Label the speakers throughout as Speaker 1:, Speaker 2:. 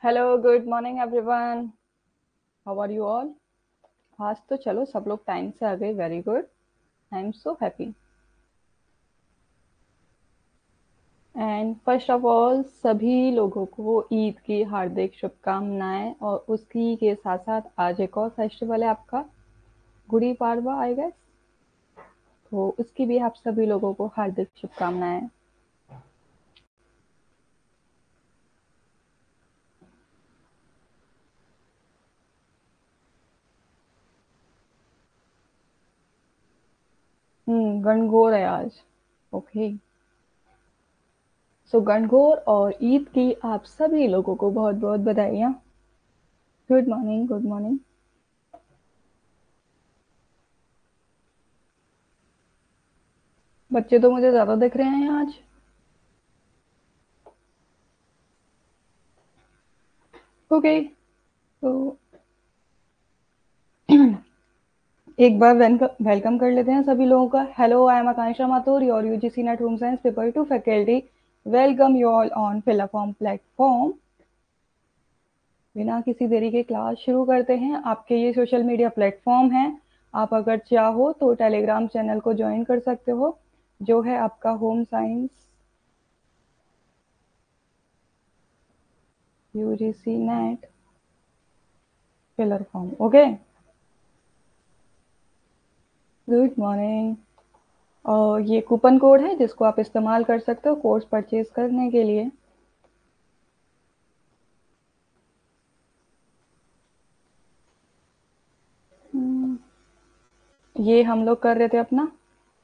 Speaker 1: Hello, good morning everyone. How are you all? आज तो चलो सब लोग टाइम से आ गए। Very good. I am so happy. And first of all सभी लोगों को ईद की हार्दिक शुभकामनाएं। और उसी के साथ साथ आज एक और फेस्टिवल है आपका, गुड़ी पाड़वा आई गेस। तो उसकी भी आप सभी लोगों को हार्दिक शुभकामनाएं। गणगौर है आज। ओके। सो गणगौर और ईद की आप सभी लोगों को बहुत बहुत बधाइयाँ। Good morning, good morning. बच्चे तो मुझे ज्यादा दिख रहे हैं आज। ओके। तो एक बार वेलकम कर लेते हैं सभी लोगों का। Hello, I am Akanksha Mathur, your UGC NET home science paper 2 faculty. Welcome you all on fill form platform. बिना किसी देरी के क्लास शुरू करते हैं। आपके ये सोशल मीडिया प्लेटफॉर्म है। आप अगर चाहो तो टेलीग्राम चैनल को ज्वाइन कर सकते हो, जो है आपका home science UGC net filler form. Okay. Good morning. और ये कूपन कोड है जिसको आप इस्तेमाल कर सकते हो कोर्स परचेज करने के लिए। ये हम लोग कर रहे थे अपना,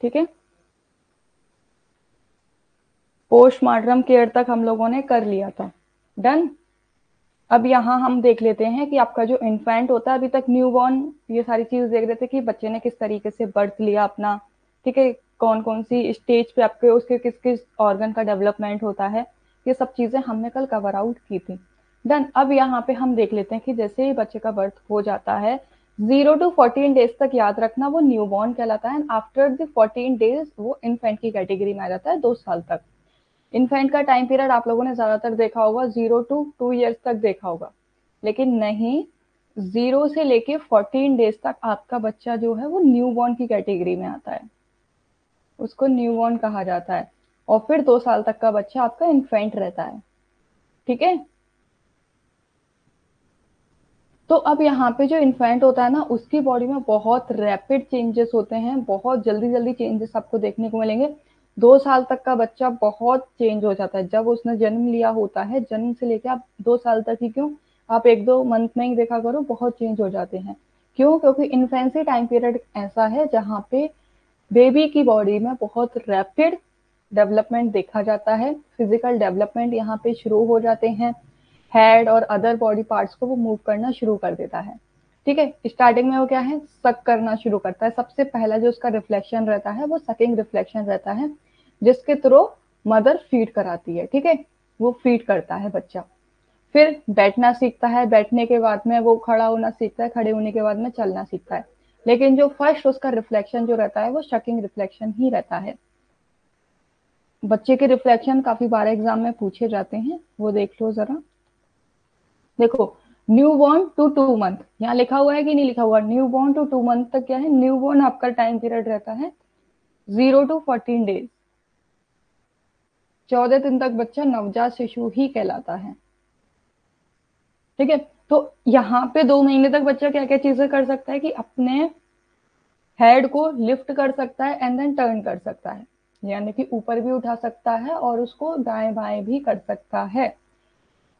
Speaker 1: ठीक है। पोस्टमार्टम केयर तक हम लोगों ने कर लिया था। डन। अब यहाँ हम देख लेते हैं कि आपका जो इन्फेंट होता है, अभी तक न्यू बॉर्न, ये सारी चीज देख रहे थे कि बच्चे ने किस तरीके से बर्थ लिया अपना, ठीक है। कौन कौन सी स्टेज पे आपके उसके किस किस ऑर्गन का डेवलपमेंट होता है, ये सब चीजें हमने कल कवर आउट की थी। डन। अब यहाँ पे हम देख लेते हैं कि जैसे ही बच्चे का बर्थ हो जाता है, 0 to 14 डेज तक याद रखना वो न्यू बॉर्न कहलाता है। आफ्टर द 14 डेज वो इन्फेंट की कैटेगरी में आ जाता है, 2 साल तक। इन्फेंट का टाइम पीरियड आप लोगों ने ज्यादातर देखा होगा 0 to 2 ईयर्स तक देखा होगा, लेकिन नहीं, 0 से लेके 14 डेज तक आपका बच्चा जो है वो न्यू बॉर्न की कैटेगरी में आता है, उसको न्यू बॉर्न कहा जाता है। और फिर 2 साल तक का बच्चा आपका इन्फेंट रहता है, ठीक है। तो अब यहाँ पे जो इन्फेंट होता है ना, उसकी बॉडी में बहुत रैपिड चेंजेस होते हैं, बहुत जल्दी जल्दी चेंजेस आपको देखने को मिलेंगे। 2 साल तक का बच्चा बहुत चेंज हो जाता है जब उसने जन्म लिया होता है। जन्म से लेकर आप 2 साल तक ही क्यों, आप 1-2 मंथ में ही देखा करो, बहुत चेंज हो जाते हैं। क्यों? क्योंकि इन्फेंसी टाइम पीरियड ऐसा है जहाँ पे बेबी की बॉडी में बहुत रैपिड डेवलपमेंट देखा जाता है। फिजिकल डेवलपमेंट यहाँ पे शुरू हो जाते हैं। हेड और अदर बॉडी पार्ट्स को वो मूव करना शुरू कर देता है, ठीक है। स्टार्टिंग में वो क्या है, सक करना शुरू करता है। सबसे पहला जो उसका रिफ्लेक्शन रहता है वो सकिंग रिफ्लेक्शन रहता है, जिसके थ्रू मदर फीड कराती है, ठीक है। वो फीड करता है बच्चा। फिर बैठना सीखता है, बैठने के बाद में वो खड़ा होना सीखता है, खड़े होने के बाद में चलना सीखता है। लेकिन जो फर्स्ट उसका रिफ्लेक्शन जो रहता है वो शकिंग रिफ्लेक्शन ही रहता है। बच्चे के रिफ्लेक्शन काफी बार एग्जाम में पूछे जाते हैं, वो देख लो जरा। देखो, न्यू बॉर्न टू 2 मंथ, यहाँ लिखा हुआ है कि नहीं लिखा हुआ? न्यू बॉर्न टू 2 मंथ तक क्या है, न्यू बॉर्न आपका टाइम पीरियड रहता है 0 to 14 डेज। 14 दिन तक बच्चा नवजात शिशु ही कहलाता है, ठीक है। तो यहाँ पे 2 महीने तक बच्चा क्या क्या चीजें कर सकता है कि अपने हेड को लिफ्ट कर सकता है एंड देन टर्न कर सकता है, यानी कि ऊपर भी उठा सकता है और उसको दाएं बाएं भी कर सकता है।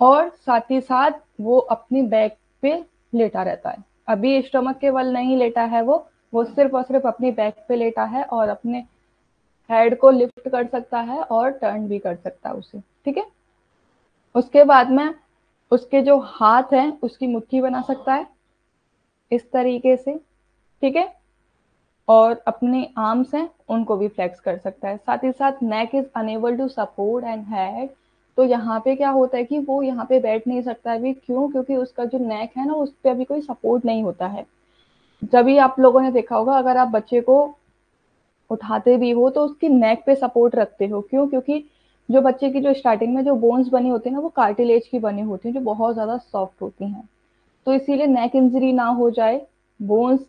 Speaker 1: और साथ ही साथ वो अपनी बैक पे लेटा रहता है। अभी स्टमक के बल नहीं लेटा है वो सिर्फ और सिर्फ अपनी बैक पे लेटा है और अपने हेड को लिफ्ट कर सकता है और टर्न भी कर सकता है उसे, ठीक है। उसके बाद में उसके जो हाथ हैं उसकी मुट्ठी बना सकता है इस तरीके से, ठीक है। और अपने आर्म्स हैं उनको भी फ्लेक्स कर सकता है। साथ ही साथ neck is enable to support and head. तो यहाँ पे क्या होता है कि वो यहाँ पे बैठ नहीं सकता है। क्यों? क्योंकि उसका जो नेक है ना, उस पर अभी कोई सपोर्ट नहीं होता है। जब भी आप लोगों ने देखा होगा, अगर आप बच्चे को उठाते भी हो तो उसकी नेक पे सपोर्ट रखते हो। क्यों? क्योंकि जो बच्चे की जो स्टार्टिंग में जो बोन्स बनी होती है ना, वो कार्टिलेज की बनी होती है, जो बहुत ज्यादा सॉफ्ट होती हैं। तो इसीलिए नेक इंजरी ना हो जाए, बोन्स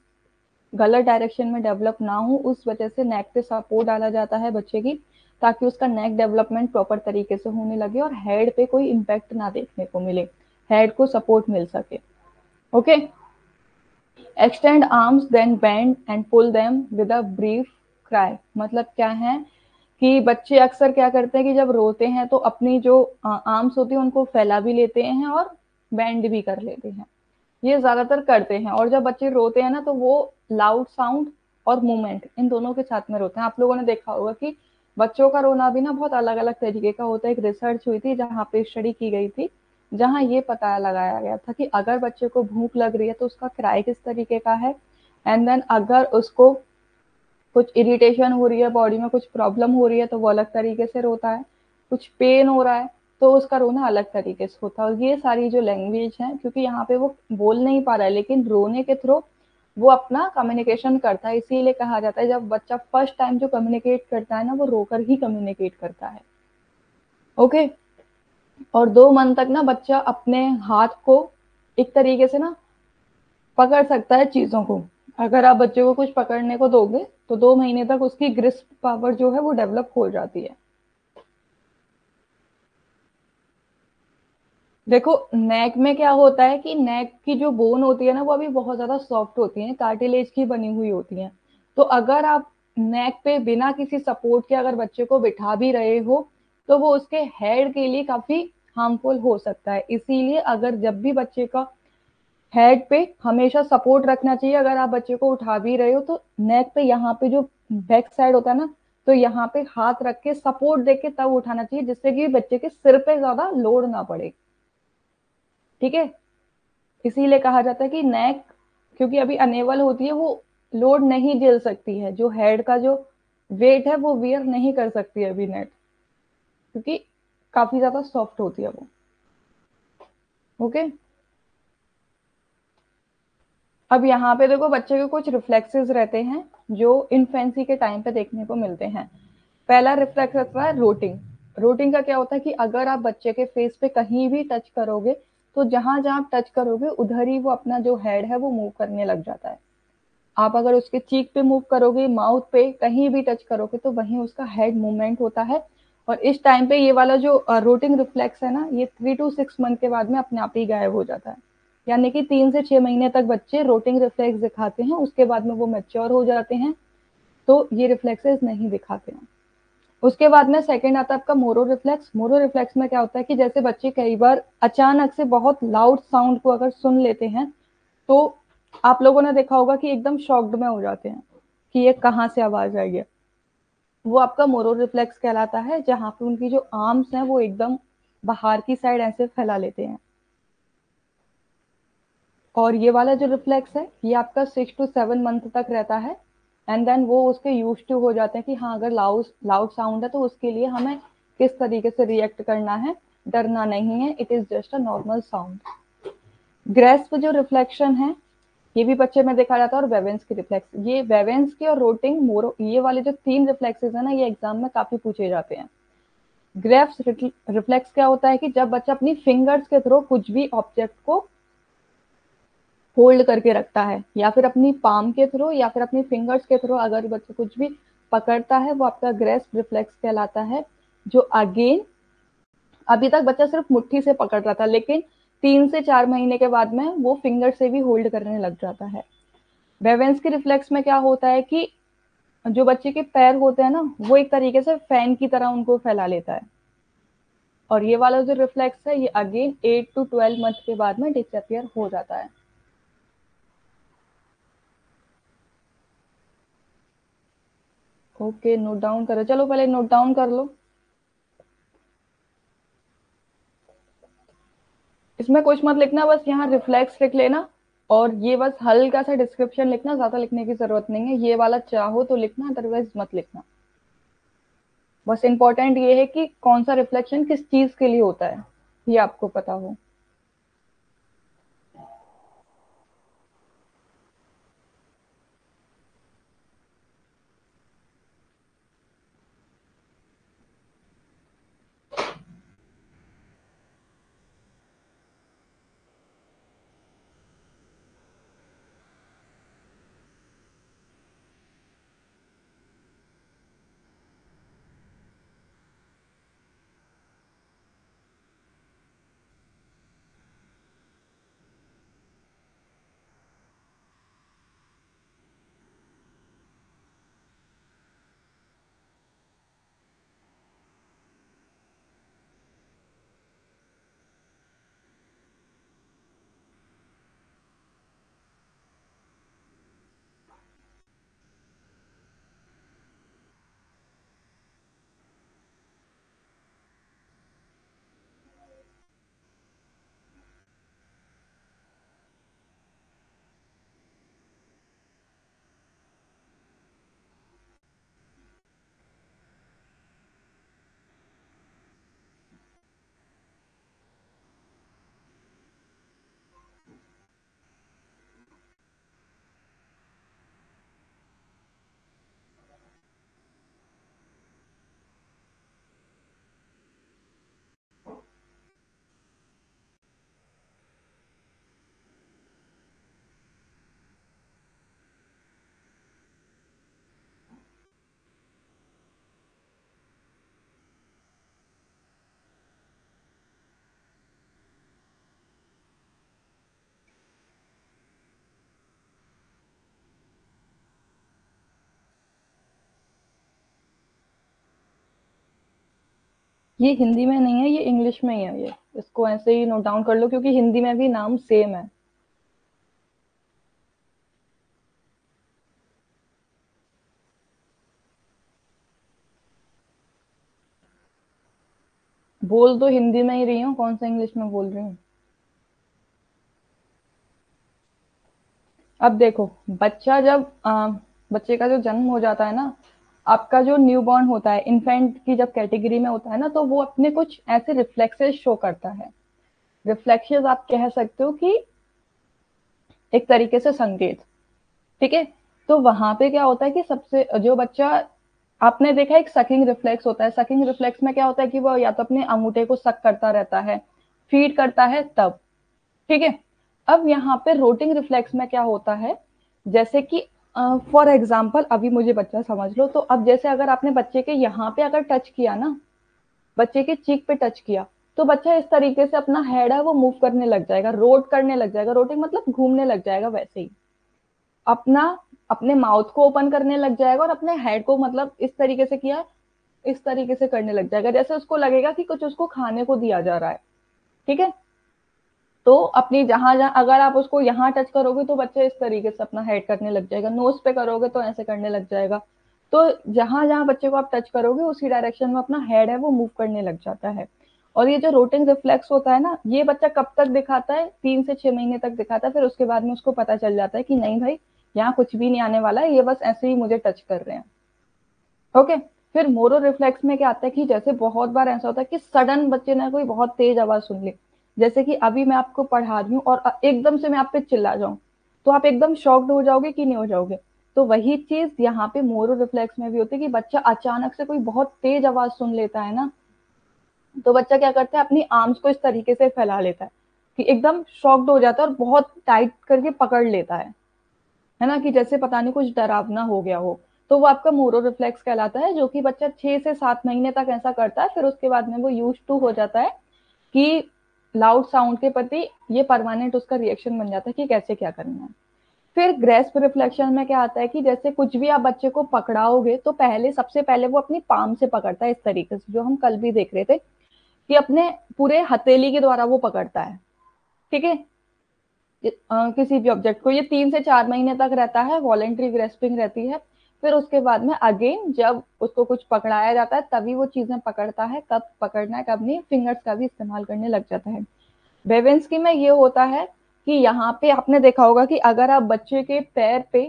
Speaker 1: गलत डायरेक्शन में डेवलप ना हो, उस वजह से नेक पे सपोर्ट डाला जाता है बच्चे की, ताकि उसका नेक डेवलपमेंट प्रॉपर तरीके से होने लगे और हेड पे कोई इम्पैक्ट ना देखने को मिले, हेड को सपोर्ट मिल सके। Okay. Extend arms then bend and pull them with a brief cry. मतलब क्या है कि बच्चे अक्सर क्या करते हैं कि जब रोते हैं तो अपनी जो आर्म्स होती है उनको फैला भी लेते हैं और बेंड भी कर लेते हैं, ये ज्यादातर करते हैं। और जब बच्चे रोते हैं ना तो वो लाउड साउंड और मूवमेंट इन दोनों के साथ में रोते हैं। आप लोगों ने देखा होगा कि बच्चों का रोना भी ना बहुत अलग अलग तरीके का होता है। एक रिसर्च हुई थी जहाँ पे स्टडी की गई थी, जहाँ ये पता लगाया गया था कि अगर बच्चे को भूख लग रही है तो उसका क्राई किस तरीके का है, एंड देन अगर उसको कुछ इरिटेशन हो रही है, बॉडी में कुछ प्रॉब्लम हो रही है तो वो अलग तरीके से रोता है, कुछ पेन हो रहा है तो उसका रोना अलग तरीके से होता है। और ये सारी जो लैंग्वेज है, क्योंकि यहाँ पे वो बोल नहीं पा रहा है लेकिन रोने के थ्रू वो अपना कम्युनिकेशन करता है। इसीलिए कहा जाता है जब बच्चा फर्स्ट टाइम जो कम्युनिकेट करता है ना, वो रोकर ही कम्युनिकेट करता है। ओके। और 2 मंथ तक ना बच्चा अपने हाथ को एक तरीके से ना पकड़ सकता है चीजों को। अगर आप बच्चे को कुछ पकड़ने को दोगे तो 2 महीने तक उसकी ग्रिस्प पावर जो है वो डेवलप हो जाती है। देखो, नेक में क्या होता है कि नेक की जो बोन होती है ना, वो अभी बहुत ज्यादा सॉफ्ट होती है, कार्टिलेज की बनी हुई होती है। तो अगर आप नेक पे बिना किसी सपोर्ट के अगर बच्चे को बिठा भी रहे हो तो वो उसके हेड के लिए काफी हार्मफुल हो सकता है। इसीलिए अगर जब भी बच्चे का हेड पे हमेशा सपोर्ट रखना चाहिए। अगर आप बच्चे को उठा भी रहे हो तो नेक पे, यहाँ पे जो बैक साइड होता है ना, तो यहाँ पे हाथ रख के सपोर्ट देके तब उठाना चाहिए, जिससे कि बच्चे के सिर पे ज्यादा लोड ना पड़े। ठीक है। इसीलिए कहा जाता है कि नेक क्योंकि अभी अनेबल होती है, वो लोड नहीं झेल सकती है, जो हेड का जो वेट है वो वियर नहीं कर सकती है अभी नेट, क्योंकि काफी ज्यादा सॉफ्ट होती है वो। ओके। अब यहाँ पे देखो, बच्चे के कुछ रिफ्लेक्सेस रहते हैं जो इन्फेंसी के टाइम पे देखने को मिलते हैं। पहला रिफ्लेक्स होता है रोटिंग। रोटिंग का क्या होता है कि अगर आप बच्चे के फेस पे कहीं भी टच करोगे तो जहां जहां आप टच करोगे उधर ही वो अपना जो हेड है वो मूव करने लग जाता है। आप अगर उसके चीक पे मूव करोगे, माउथ पे कहीं भी टच करोगे तो वहीं उसका हेड मूवमेंट होता है। और इस टाइम पे ये वाला जो रोटिंग रिफ्लेक्स है ना, ये 3 to 6 मंथ के बाद में अपने आप ही गायब हो जाता है। यानी कि 3 से 6 महीने तक बच्चे रोटिंग रिफ्लेक्स दिखाते हैं, उसके बाद में वो मैच्योर हो जाते हैं तो ये रिफ्लेक्सेस नहीं दिखाते हैं। उसके बाद में सेकंड आता है आपका मोरो रिफ्लेक्स। मोरो रिफ्लेक्स में क्या होता है कि जैसे बच्चे कई बार अचानक से बहुत लाउड साउंड को अगर सुन लेते हैं तो आप लोगों ने देखा होगा कि एकदम शॉक्ड में हो जाते हैं कि ये कहाँ से आवाज आई है। वो आपका मोरो रिफ्लेक्स कहलाता है, जहां पे उनकी जो आर्म्स हैं वो एकदम बाहर की साइड ऐसे फैला लेते हैं। और ये वाला जो रिफ्लेक्स है ये आपका 6 to 7 मंथ तक रहता है, एंड देन वो उसके यूज टू हो जाते हैं कि हाँ, अगर लाउड लाउड साउंड है तो उसके लिए हमें किस तरीके से रिएक्ट करना है, डरना नहीं है, it is just a normal sound. Grasp जो रिफ्लेक्शन है ये भी बच्चे में देखा जाता है। और वेवेंस की रिफ्लेक्स, ये वेवेंस की और रोटिंग मोरो, ये वाले जो 3 रिफ्लेक्सेस है ना, ये एग्जाम में काफी पूछे जाते हैं। ग्रेफ्स रिफ्लेक्स क्या होता है कि जब बच्चा अपनी फिंगर्स के थ्रू कुछ भी ऑब्जेक्ट को होल्ड करके रखता है, या फिर अपनी पाम के थ्रू या फिर अपनी फिंगर्स के थ्रू अगर बच्चा कुछ भी पकड़ता है, वो आपका ग्रेस्प रिफ्लेक्स कहलाता है। जो अगेन अभी तक बच्चा सिर्फ मुट्ठी से पकड़ रहा था, लेकिन 3 से 4 महीने के बाद में वो फिंगर से भी होल्ड करने लग जाता है। बेवेंस की रिफ्लेक्स में क्या होता है कि जो बच्चे के पैर होते हैं ना, वो एक तरीके से फैन की तरह उनको फैला लेता है। और ये वाला जो रिफ्लेक्स है ये अगेन 8 to 12 मंथ के बाद में डिसअपियर हो जाता है। ओके, नोट डाउन करो, चलो पहले नोट डाउन कर लो। इसमें कुछ मत लिखना, बस यहाँ रिफ्लेक्स लिख लेना। और ये बस हल्का सा डिस्क्रिप्शन लिखना, ज्यादा लिखने की जरूरत नहीं है। ये वाला चाहो तो लिखना, अदरवाइज मत लिखना। बस इंपॉर्टेंट ये है कि कौन सा रिफ्लेक्शन किस चीज के लिए होता है, ये आपको पता हो। ये हिंदी में नहीं है, ये इंग्लिश में ही है ये। इसको ऐसे ही नोट डाउन कर लो क्योंकि हिंदी में भी नाम सेम है। बोल तो हिंदी में ही रही हूँ, कौन सा इंग्लिश में बोल रही हूँ। अब देखो, बच्चा जब बच्चे का जो जन्म हो जाता है ना, आपका जो न्यूबॉर्न होता है, इन्फेंट की जब कैटेगरी में होता है ना, तो वो अपने कुछ ऐसे रिफ्लेक्सेस शो करता है। रिफ्लेक्सेस आप कह सकते हो कि एक तरीके से संकेत, ठीक है। तो वहां पे क्या होता है कि सबसे जो बच्चा, आपने देखा एक सकिंग रिफ्लेक्स होता है, सकिंग रिफ्लेक्स में क्या होता है कि वो या तो अपने अंगूठे को सक करता रहता है, फीड करता है तब, ठीक है। अब यहाँ पे रोटिंग रिफ्लेक्स में क्या होता है, जैसे कि फॉर एग्जाम्पल अभी मुझे बच्चा समझ लो, तो अब जैसे अगर आपने बच्चे के यहाँ पे अगर टच किया ना, बच्चे के चीक पे टच किया, तो बच्चा इस तरीके से अपना हेड है वो मूव करने लग जाएगा, रोट करने लग जाएगा, रोटिंग मतलब घूमने लग जाएगा वैसे ही, अपना अपने माउथ को ओपन करने लग जाएगा और अपने हेड को मतलब इस तरीके से किया, इस तरीके से करने लग जाएगा, जैसे उसको लगेगा कि कुछ उसको खाने को दिया जा रहा है, ठीक है। तो अपनी जहां जहां अगर आप उसको यहाँ टच करोगे तो बच्चा इस तरीके से अपना हेड करने लग जाएगा, नोज पे करोगे तो ऐसे करने लग जाएगा। तो जहां जहां बच्चे को आप टच करोगे उसी डायरेक्शन में अपना हेड है वो मूव करने लग जाता है। और ये जो रोटिंग रिफ्लेक्स होता है ना, ये बच्चा कब तक दिखाता है, 3 से 6 महीने तक दिखाता है, फिर उसके बाद में उसको पता चल जाता है कि नहीं भाई, यहाँ कुछ भी नहीं आने वाला है, ये बस ऐसे ही मुझे टच कर रहे हैं। ओके। फिर मोरो रिफ्लेक्स में क्या आता है कि जैसे बहुत बार ऐसा होता है कि सडन बच्चे ने कोई बहुत तेज आवाज सुन ली, जैसे कि अभी मैं आपको पढ़ा रही हूँ और एकदम से मैं आप पे चिल्ला जाऊं, तो आप एकदम शॉक्ड हो जाओगे कि नहीं हो जाओगे। तो वही चीज यहाँ पे मोरो रिफ्लेक्स में भी होती है कि बच्चा अचानक से कोई बहुत तेज आवाज सुन लेता है ना, तो बच्चा क्या करता है, अपनी आर्म्स को इस तरीके से फैला लेता है कि एकदम शॉक्ड हो जाता है और बहुत टाइट करके पकड़ लेता है ना, कि जैसे पता नहीं कुछ डरावना हो गया हो। तो वो आपका मोरो रिफ्लेक्स कहलाता है, जो कि बच्चा 6 से 7 महीने तक ऐसा करता है, फिर उसके बाद में वो यूज टू हो जाता है कि लाउड साउंड के प्रति ये परमानेंट उसका रिएक्शन बन जाता है कि कैसे क्या करना है। फिर ग्रेस्प रिफ्लेक्शन में क्या आता है कि जैसे कुछ भी आप बच्चे को पकड़ाओगे तो पहले सबसे पहले वो अपनी पाम से पकड़ता है, इस तरीके से जो हम कल भी देख रहे थे कि अपने पूरे हथेली के द्वारा वो पकड़ता है, ठीक है। किसी भी ऑब्जेक्ट को, ये 3 से 4 महीने तक रहता है, वॉलेंट्री ग्रेस्पिंग रहती है। फिर उसके बाद में अगेन जब उसको कुछ पकड़ाया जाता है तभी वो चीजें पकड़ता है, कब पकड़ना है कब नहीं, फिंगर्स का भी इस्तेमाल करने लग जाता है। बेवेंस्की में ये होता है कि यहाँ पे आपने देखा होगा कि अगर आप बच्चे के पैर पे,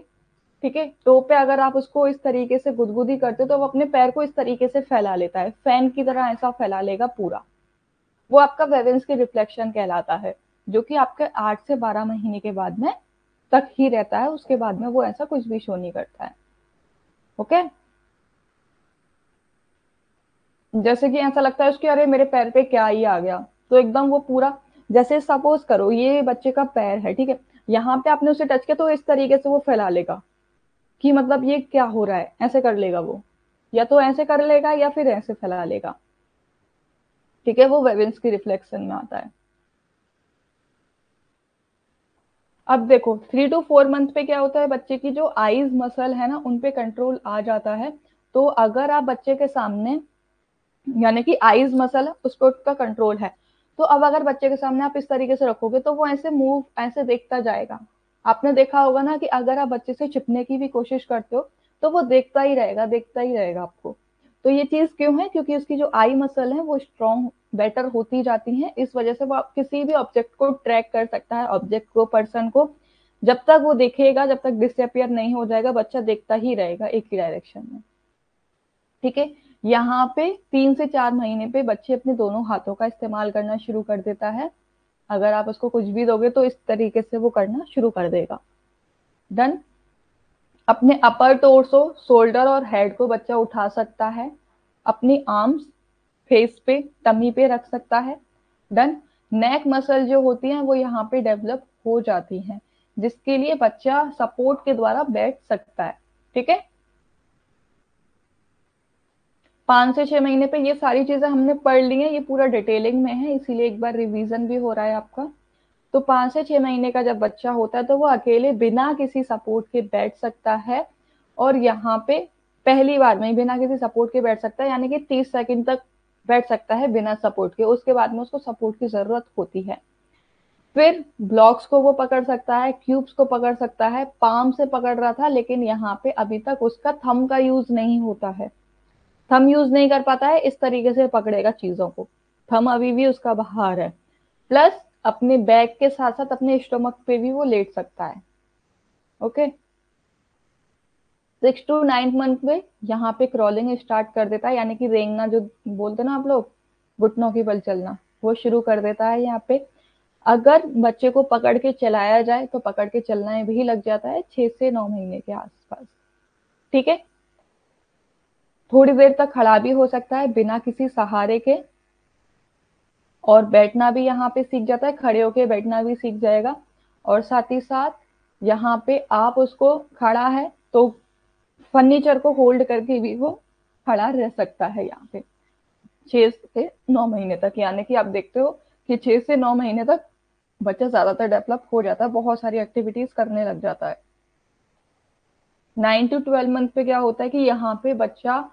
Speaker 1: ठीक है, टो पे अगर आप उसको इस तरीके से गुदगुदी करते हो तो वो अपने पैर को इस तरीके से फैला लेता है, फैन की तरह ऐसा फैला लेगा पूरा। वो आपका वेवेंस की रिफ्लेक्शन कहलाता है, जो कि आपके 8 से 12 महीने के बाद में तक ही रहता है, उसके बाद में वो ऐसा कुछ भी शो नहीं करता है। ओके। जैसे कि ऐसा लगता है उसके, अरे मेरे पैर पे क्या ही आ गया, तो एकदम वो पूरा, जैसे सपोज करो ये बच्चे का पैर है, ठीक है, यहाँ पे आपने उसे टच किया तो इस तरीके से वो फैला लेगा कि मतलब ये क्या हो रहा है, ऐसे कर लेगा वो, या तो ऐसे कर लेगा या फिर ऐसे फैला लेगा, ठीक है। वो वेवेंस की रिफ्लेक्शन में आता है। अब देखो 3 to 4 मंथ पे क्या होता है, बच्चे की जो आईज मसल है ना उन पे कंट्रोल आ जाता है। तो अगर आप बच्चे के सामने, यानी कि आईज मसल है उस पर उसका कंट्रोल है, तो अब अगर बच्चे के सामने आप इस तरीके से रखोगे तो वो ऐसे मूव ऐसे देखता जाएगा। आपने देखा होगा ना कि अगर आप बच्चे से छिपने की भी कोशिश करते हो तो वो देखता ही रहेगा, देखता ही रहेगा आपको। तो ये चीज क्यों है, क्योंकि उसकी जो आई मसल है वो स्ट्रॉन्ग बेटर होती जाती है, इस वजह से वो आप किसी भी ऑब्जेक्ट को ट्रैक कर सकता है, ऑब्जेक्ट को, पर्सन को। जब तक वो देखेगा, जब तक डिसअपियर नहीं हो जाएगा, बच्चा देखता ही रहेगा एक ही डायरेक्शन में, ठीक है। यहाँ पे 3 से 4 महीने पे बच्चे अपने दोनों हाथों का इस्तेमाल करना शुरू कर देता है। अगर आप उसको कुछ भी दोगे तो इस तरीके से वो करना शुरू कर देगा। डन। अपने अपर टोर्सो, शोल्डर और हेड को बच्चा उठा सकता है, अपनी आर्म्स फेस पे, टमी पे रख सकता है। डन। नेक मसल जो होती है वो यहाँ पे डेवलप हो जाती है, जिसके लिए बच्चा सपोर्ट के द्वारा बैठ सकता है, ठीक है। 5 से 6 महीने पे ये सारी चीजें हमने पढ़ ली हैं, ये पूरा डिटेलिंग में है, इसीलिए एक बार रिवीजन भी हो रहा है आपका। तो 5 से 6 महीने का जब बच्चा होता है तो वो अकेले बिना किसी सपोर्ट के बैठ सकता है, और यहाँ पे पहली बार में ही बिना किसी सपोर्ट के बैठ सकता है, यानी कि 30 सेकंड तक बैठ सकता है बिना सपोर्ट के, उसके बाद में उसको सपोर्ट की जरूरत होती है। फिर ब्लॉक्स को वो पकड़ सकता है, क्यूब्स को पकड़ सकता है, पाम से पकड़ रहा था, लेकिन यहाँ पे अभी तक उसका थंब का यूज नहीं होता है, थंब यूज नहीं कर पाता है, इस तरीके से पकड़ेगा चीजों को, थंब अभी भी उसका बाहर है। प्लस अपने बैक के साथ साथ अपने स्टोमक पे भी वो लेट सकता है। ओके, 6 to 9 मंथ में यहाँ पे क्रॉलिंग स्टार्ट कर देता है, यानी कि रेंगना जो बोलते ना आप लोग, घुटनों की बल चलना, वो शुरू कर देता है यहाँ पे। अगर बच्चे को पकड़ के चलाया जाए तो पकड़ के चलना भी लग जाता है 6 से 9 महीने के आसपास। ठीक है, थोड़ी देर तक खड़ा भी हो सकता है बिना किसी सहारे के, और बैठना भी यहाँ पे सीख जाता है, खड़े होके बैठना भी सीख जाएगा। और साथ ही साथ यहाँ पे आप उसको, खड़ा है तो फर्नीचर को होल्ड करके भी वो खड़ा रह सकता है यहाँ पे 6 से 9 महीने तक। यानी कि आप देखते हो कि 6 से 9 महीने तक बच्चा ज्यादातर डेवलप हो जाता है, बहुत सारी एक्टिविटीज करने लग जाता है। 9 to 12 मंथ पे क्या होता है कि यहाँ पे बच्चा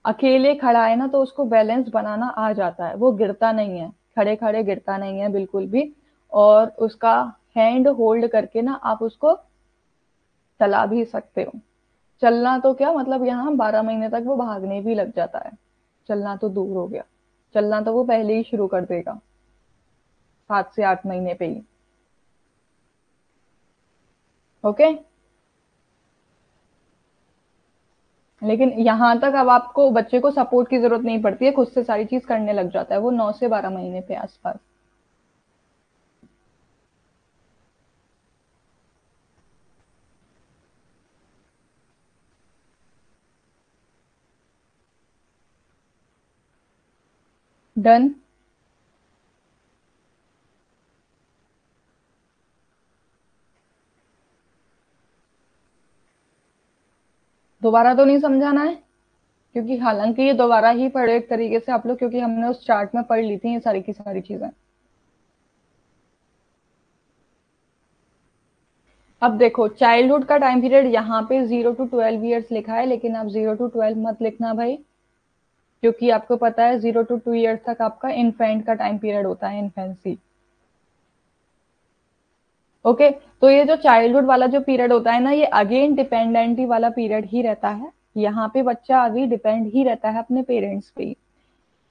Speaker 1: अकेले खड़ा है ना, तो उसको बैलेंस बनाना आ जाता है, वो गिरता नहीं है, खड़े खड़े गिरता नहीं है बिल्कुल भी। और उसका हैंड होल्ड करके ना आप उसको चला भी सकते हो। चलना तो क्या मतलब, यहाँ 12 महीने तक वो भागने भी लग जाता है, चलना तो दूर हो गया, चलना तो वो पहले ही शुरू कर देगा 7 से 8 महीने पे ही। ओके, लेकिन यहाँ तक अब आपको बच्चे को सपोर्ट की जरूरत नहीं पड़ती है, खुद से सारी चीज करने लग जाता है वो 9 से 12 महीने पे आसपास। डन। दोबारा तो नहीं समझाना है, क्योंकि हालांकि ये दोबारा ही पढ़े एक तरीके से आप लोग, क्योंकि हमने उस चार्ट में पढ़ ली थी ये सारी की सारी चीजें। अब देखो, चाइल्डहुड का टाइम पीरियड यहाँ पे 0 to 12 ईयर्स लिखा है, लेकिन आप 0 to 12 मत लिखना भाई, क्योंकि आपको पता है 0 to 2 ईयर्स तक आपका इन्फेंट का टाइम पीरियड होता है, इन्फेंसी। ओके, तो ये जो चाइल्डहुड वाला जो पीरियड होता है ना, ये अगेन डिपेंडेंटी वाला पीरियड ही रहता है। यहाँ पे बच्चा अभी डिपेंड ही रहता है अपने पेरेंट्स पे ही।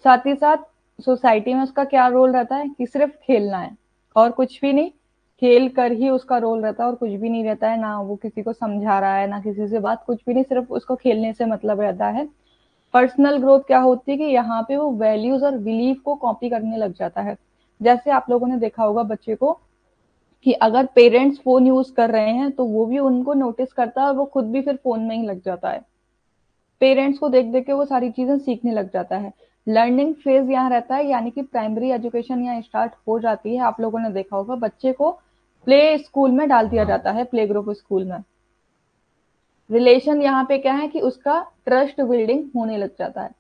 Speaker 1: साथ ही साथ सोसाइटी में उसका क्या रोल रहता है कि सिर्फ खेलना है और कुछ भी नहीं, खेल कर ही उसका रोल रहता है और कुछ भी नहीं रहता है, ना वो किसी को समझा रहा है ना किसी से बात, कुछ भी नहीं, सिर्फ उसको खेलने से मतलब रहता है। पर्सनल ग्रोथ क्या होती है कि यहाँ पे वो वैल्यूज और बिलीफ को कॉपी करने लग जाता है। जैसे आप लोगों ने देखा होगा बच्चे को कि अगर पेरेंट्स फोन यूज कर रहे हैं तो वो भी उनको नोटिस करता है और वो खुद भी फिर फोन में ही लग जाता है, पेरेंट्स को देख देख के वो सारी चीजें सीखने लग जाता है। लर्निंग फेज यहाँ रहता है, यानी कि प्राइमरी एजुकेशन यहाँ स्टार्ट हो जाती है। आप लोगों ने देखा होगा बच्चे को प्ले स्कूल में डाल दिया जाता है, प्ले ग्रुप स्कूल में। रिलेशन यहाँ पे क्या है कि उसका ट्रस्ट बिल्डिंग होने लग जाता है,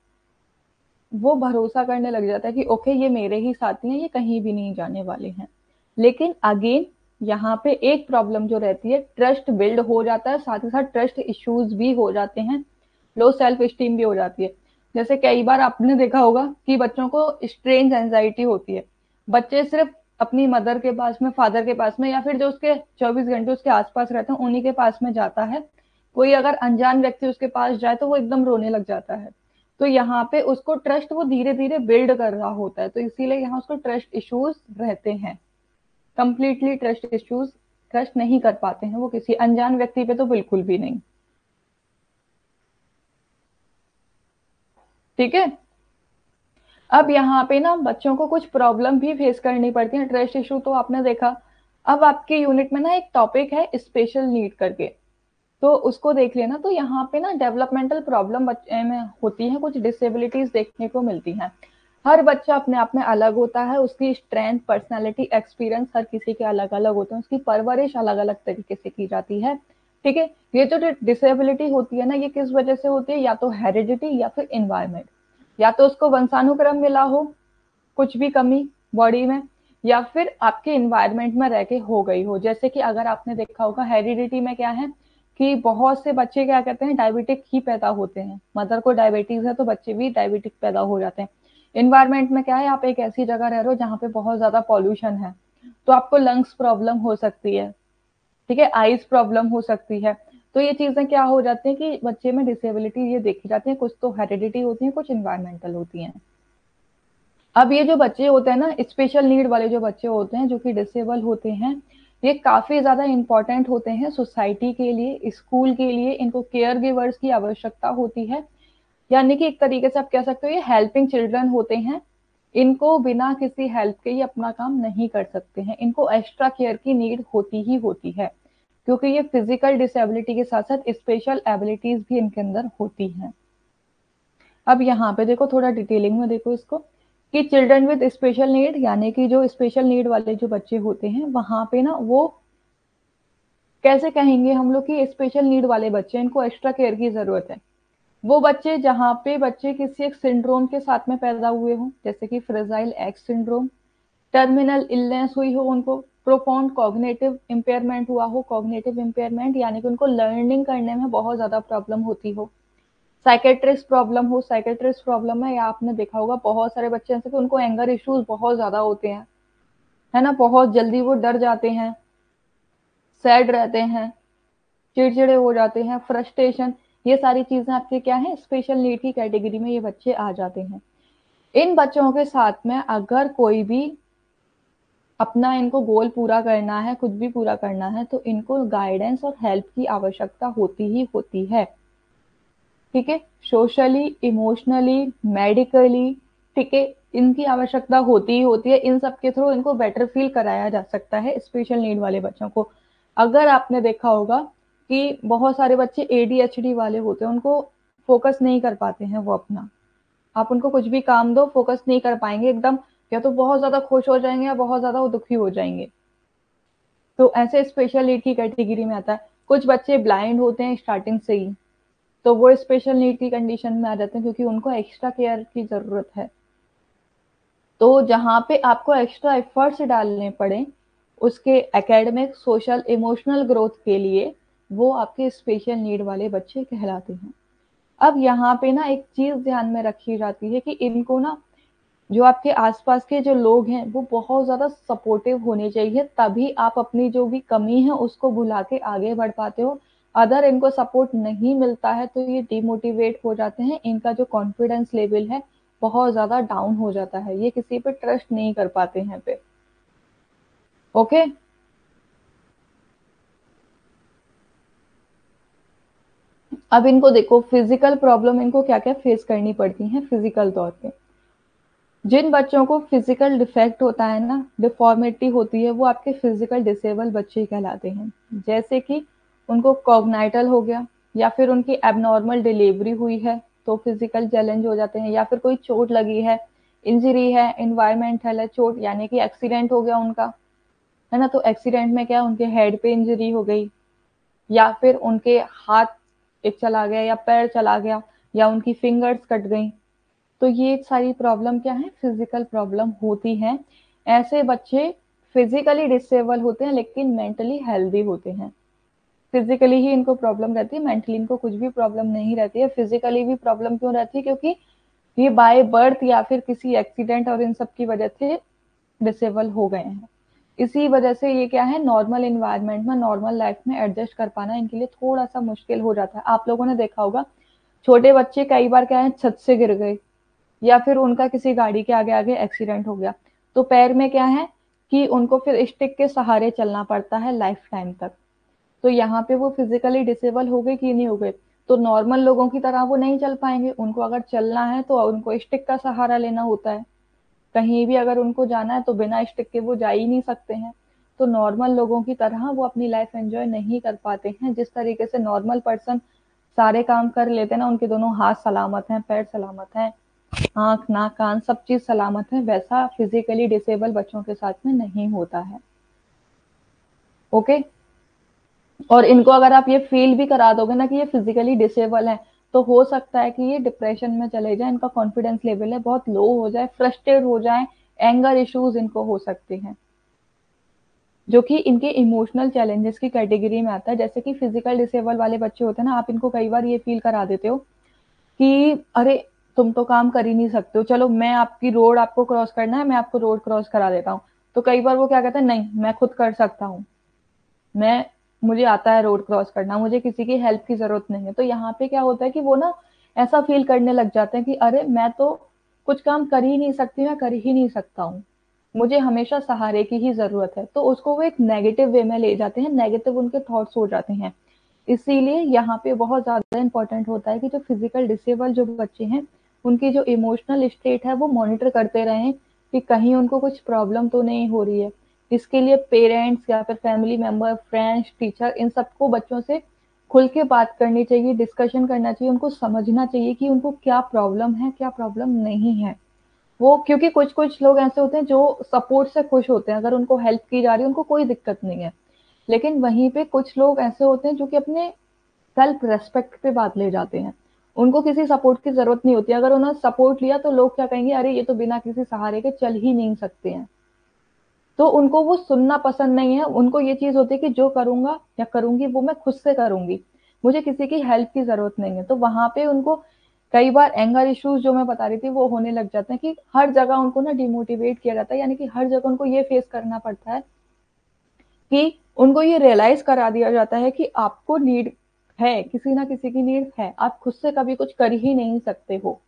Speaker 1: वो भरोसा करने लग जाता है कि ओके ये मेरे ही साथी हैं, ये कहीं भी नहीं जाने वाले हैं। लेकिन अगेन यहाँ पे एक प्रॉब्लम जो रहती है, ट्रस्ट बिल्ड हो जाता है, साथ ही साथ ट्रस्ट इश्यूज भी हो जाते हैं, लो सेल्फ स्टीम भी हो जाती है। जैसे कई बार आपने देखा होगा कि बच्चों को स्ट्रेंज एंजाइटी होती है, बच्चे सिर्फ अपनी मदर के पास में, फादर के पास में, या फिर जो उसके 24 घंटे उसके आसपास रहते हैं उन्हीं के पास में जाता है, कोई अगर अनजान व्यक्ति उसके पास जाए तो वो एकदम रोने लग जाता है। तो यहाँ पे उसको ट्रस्ट वो धीरे धीरे बिल्ड कर रहा होता है, तो इसीलिए यहाँ उसको ट्रस्ट इश्यूज रहते हैं, कंप्लीटली ट्रस्ट इश्यूज, ट्रस्ट नहीं कर पाते हैं वो किसी अनजान व्यक्ति पे तो बिल्कुल भी नहीं। ठीक है, अब यहाँ पे ना बच्चों को कुछ प्रॉब्लम भी फेस करनी पड़ती है, ट्रस्ट इशू तो आपने देखा। अब आपके यूनिट में ना एक टॉपिक है स्पेशल नीड करके, तो उसको देख लेना। तो यहाँ पे ना डेवलपमेंटल प्रॉब्लम बच्चे में होती है, कुछ डिसेबिलिटीज देखने को मिलती हैं। हर बच्चा अपने आप में अलग होता है, उसकी स्ट्रेंथ, पर्सनालिटी, एक्सपीरियंस हर किसी के अलग अलग होते हैं, उसकी परवरिश अलग अलग तरीके से की जाती है। ठीक है, ये जो डिसेबिलिटी होती है ना, ये किस वजह से होती है, या तो हेरिडिटी या फिर इन्वायरमेंट, या तो उसको वंशानुक्रम मिला हो कुछ भी कमी बॉडी में, या फिर आपके इन्वायरमेंट में रह के हो गई हो। जैसे कि अगर आपने देखा होगा हेरिडिटी में क्या है कि बहुत से बच्चे क्या कहते हैं डायबिटिक ही पैदा होते हैं, मदर को डायबिटीज है तो बच्चे भी डायबिटिक पैदा हो जाते हैं। इन्वायरमेंट में क्या है, आप एक ऐसी जगह रह रहे हो जहाँ पे बहुत ज्यादा पॉल्यूशन है, तो आपको लंग्स प्रॉब्लम हो सकती है, ठीक है, आईज प्रॉब्लम हो सकती है। तो ये चीजें क्या हो जाती है कि बच्चे में डिसेबिलिटी ये देखी जाती है, कुछ तो हेरिडिटी होती है, कुछ इन्वायरमेंटल होती हैं। अब ये जो बच्चे होते हैं ना, स्पेशल नीड वाले जो बच्चे होते हैं जो कि डिसेबल होते हैं, ये काफी ज्यादा इंपॉर्टेंट होते हैं सोसाइटी के लिए, स्कूल के लिए, इनको केयर गिवर्स की आवश्यकता होती है। यानी कि एक तरीके से आप कह सकते हो ये हेल्पिंग चिल्ड्रन होते हैं। इनको बिना किसी हेल्प के ये अपना काम नहीं कर सकते हैं, इनको एक्स्ट्रा केयर की नीड होती ही होती है, क्योंकि ये फिजिकल डिसेबिलिटी के साथ साथ स्पेशल एबिलिटीज भी इनके अंदर होती हैं। अब यहाँ पे देखो, थोड़ा डिटेलिंग में देखो इसको, कि चिल्ड्रन विद स्पेशल नीड, यानी कि जो स्पेशल नीड वाले जो बच्चे होते हैं, वहां पे ना वो कैसे कहेंगे हम लोग कि स्पेशल नीड वाले बच्चे, इनको एक्स्ट्रा केयर की जरूरत है। वो बच्चे जहाँ पे बच्चे किसी एक सिंड्रोम के साथ में पैदा हुए हों, जैसे कि fragile x syndrome, terminal illness हुई हो उनको, प्रोफाउंड कॉग्निटिव इम्पेयरमेंट हुआ हो, कॉग्निटिव इम्पेयरमेंट यानी कि उनको लर्निंग करने में बहुत ज्यादा प्रॉब्लम होती हो, साइकेट्रिस्ट प्रॉब्लम हो, साइकेट्रिस्ट प्रॉब्लम है, या आपने देखा होगा बहुत सारे बच्चे ऐसे कि उनको एंगर इश्यूज बहुत ज्यादा होते हैं, है ना, बहुत जल्दी वो डर जाते हैं, सैड रहते हैं, चिड़चिड़े हो जाते हैं, फ्रस्ट्रेशन, ये सारी चीजें आपके क्या है, स्पेशल नीड की कैटेगरी में ये बच्चे आ जाते हैं। इन बच्चों के साथ में अगर कोई भी अपना इनको गोल पूरा करना है, कुछ भी पूरा करना है, तो इनको गाइडेंस और हेल्प की आवश्यकता होती ही होती है, ठीक है, सोशली, इमोशनली, मेडिकली, ठीक है, इनकी आवश्यकता होती ही होती है। इन सब के थ्रू इनको बेटर फील कराया जा सकता है स्पेशल नीड वाले बच्चों को। अगर आपने देखा होगा कि बहुत सारे बच्चे एडीएचडी वाले होते हैं, उनको फोकस नहीं कर पाते हैं वो अपना, आप उनको कुछ भी काम दो फोकस नहीं कर पाएंगे एकदम, या तो बहुत ज्यादा खुश हो जाएंगे या बहुत ज्यादा वो दुखी हो जाएंगे, तो ऐसे स्पेशल नीड की कैटेगरी में आता है। कुछ बच्चे ब्लाइंड होते हैं स्टार्टिंग से ही, तो वो स्पेशल नीड की कंडीशन में आ जाते हैं क्योंकि उनको एक्स्ट्रा केयर की जरूरत है। तो जहाँ पे आपको एक्स्ट्रा एफर्ट्स डालने पड़े उसके एकेडमिक, सोशल, इमोशनल ग्रोथ के लिए, वो आपके स्पेशल नीड वाले बच्चे कहलाते हैं। अब यहाँ पे ना एक चीज ध्यान में रखी जाती है कि इनको ना, जो आपके आसपास के जो लोग हैं वो बहुत ज्यादा सपोर्टिव होने चाहिए, तभी आप अपनी जो भी कमी है उसको भुला के आगे बढ़ पाते हो। अगर इनको सपोर्ट नहीं मिलता है तो ये डिमोटिवेट हो जाते हैं, इनका जो कॉन्फिडेंस लेवल है बहुत ज्यादा डाउन हो जाता है, ये किसी पे ट्रस्ट नहीं कर पाते हैं पे। ओके, अब इनको देखो फिजिकल प्रॉब्लम इनको क्या क्या फेस करनी पड़ती है फिजिकल तौर पे। जिन बच्चों को फिजिकल डिफेक्ट होता है ना, डिफॉर्मिटी होती है, वो आपके फिजिकल डिसेबल बच्चे कहलाते हैं। जैसे कि उनको कॉग्नाइटल हो गया, या फिर उनकी एबनॉर्मल डिलीवरी हुई है तो फिजिकल चैलेंज हो जाते हैं, या फिर कोई चोट लगी है, इंजरी है, इन्वायरमेंटल है चोट, यानी कि एक्सीडेंट हो गया उनका, है ना, तो एक्सीडेंट में क्या उनके हेड पे इंजरी हो गई, या फिर उनके हाथ एक चला गया या पैर चला गया, या उनकी फिंगर्स कट गई, तो ये सारी प्रॉब्लम क्या है, फिजिकल प्रॉब्लम होती हैं। ऐसे बच्चे फिजिकली डिसेबल होते हैं लेकिन मेंटली हेल्दी होते हैं। फिजिकली ही इनको प्रॉब्लम रहती है, मेंटली इनको कुछ भी प्रॉब्लम नहीं रहती है। फिजिकली भी प्रॉब्लम क्यों रहती है, क्योंकि ये बाय बर्थ या फिर किसी एक्सीडेंट और इन सब की वजह से डिसेबल हो गए हैं। इसी वजह से ये क्या है, नॉर्मल इन्वायरमेंट में, नॉर्मल लाइफ में एडजस्ट कर पाना इनके लिए थोड़ा सा मुश्किल हो जाता है। आप लोगों ने देखा होगा छोटे बच्चे कई बार क्या है, छत से गिर गए, या फिर उनका किसी गाड़ी के आगे आगे एक्सीडेंट हो गया, तो पैर में क्या है कि उनको फिर स्टिक के सहारे चलना पड़ता है लाइफ टाइम तक। तो यहाँ पे वो फिजिकली डिसेबल हो गए कि नहीं हो गए, तो नॉर्मल लोगों की तरह वो नहीं चल पाएंगे, उनको अगर चलना है तो उनको स्टिक का सहारा लेना होता है, कहीं भी अगर उनको जाना है तो बिना स्टिक के वो जा ही नहीं सकते हैं। तो नॉर्मल लोगों की तरह वो अपनी लाइफ एंजॉय नहीं कर पाते हैं। जिस तरीके से नॉर्मल पर्सन सारे काम कर लेते हैं ना, उनके दोनों हाथ सलामत हैं, पैर सलामत हैं, आंख, नाक, कान सब चीज सलामत है, वैसा फिजिकली डिसेबल बच्चों के साथ में नहीं होता है। ओके, और इनको अगर आप ये फील भी करा दोगे ना कि ये फिजिकली डिसेबल है, तो हो सकता है कि ये डिप्रेशन में चले जाए, इनका कॉन्फिडेंस लेवल है बहुत लो हो जाए, फ्रस्ट्रेट हो जाए, एंगर इश्यूज इनको हो सकते हैं, जो कि इनके इमोशनल चैलेंजेस की कैटेगरी में आता है। जैसे कि फिजिकल डिसेबल वाले बच्चे होते हैं ना, आप इनको कई बार ये फील करा देते हो कि अरे तुम तो काम कर ही नहीं सकते हो, चलो मैं आपकी रोड, आपको क्रॉस करना है, मैं आपको रोड क्रॉस करा देता हूँ। तो कई बार वो क्या कहते हैं, नहीं मैं खुद कर सकता हूँ, मैं मुझे आता है रोड क्रॉस करना, मुझे किसी की हेल्प की जरूरत नहीं है। तो यहाँ पे क्या होता है कि वो ना ऐसा फील करने लग जाते हैं कि अरे मैं तो कुछ काम कर ही नहीं सकती, मैं कर ही नहीं सकता हूँ, मुझे हमेशा सहारे की ही जरूरत है। तो उसको वो एक नेगेटिव वे में ले जाते हैं, नेगेटिव उनके थॉट्स हो जाते हैं। इसीलिए यहाँ पे बहुत ज्यादा इंपॉर्टेंट होता है कि जो फिजिकल डिसेबल जो बच्चे हैं, उनकी जो इमोशनल स्टेट है वो मॉनिटर करते रहें कि कहीं उनको कुछ प्रॉब्लम तो नहीं हो रही है। इसके लिए पेरेंट्स या फिर फैमिली मेंबर, फ्रेंड्स, टीचर, इन सबको बच्चों से खुल के बात करनी चाहिए, डिस्कशन करना चाहिए, उनको समझना चाहिए कि उनको क्या प्रॉब्लम है, क्या प्रॉब्लम नहीं है। वो क्योंकि कुछ कुछ लोग ऐसे होते हैं जो सपोर्ट से खुश होते हैं, अगर उनको हेल्प की जा रही है उनको कोई दिक्कत नहीं है। लेकिन वहीं पे कुछ लोग ऐसे होते हैं जो कि अपने सेल्फ रेस्पेक्ट पे बात ले जाते हैं, उनको किसी सपोर्ट की जरूरत नहीं होती, अगर उन्होंने सपोर्ट लिया तो लोग क्या कहेंगे, अरे ये तो बिना किसी सहारे के चल ही नहीं सकते हैं। तो उनको वो सुनना पसंद नहीं है, उनको ये चीज होती है कि जो करूंगा या करूंगी वो मैं खुद से करूंगी, मुझे किसी की हेल्प की जरूरत नहीं है। तो वहां पे उनको कई बार एंगर इश्यूज जो मैं बता रही थी वो होने लग जाते हैं कि हर जगह उनको ना डिमोटिवेट किया जाता है, यानी कि हर जगह उनको ये फेस करना पड़ता है कि उनको ये रियलाइज करा दिया जाता है कि आपको नीड है, किसी ना किसी की नीड है, आप खुद से कभी कुछ कर ही नहीं सकते हो।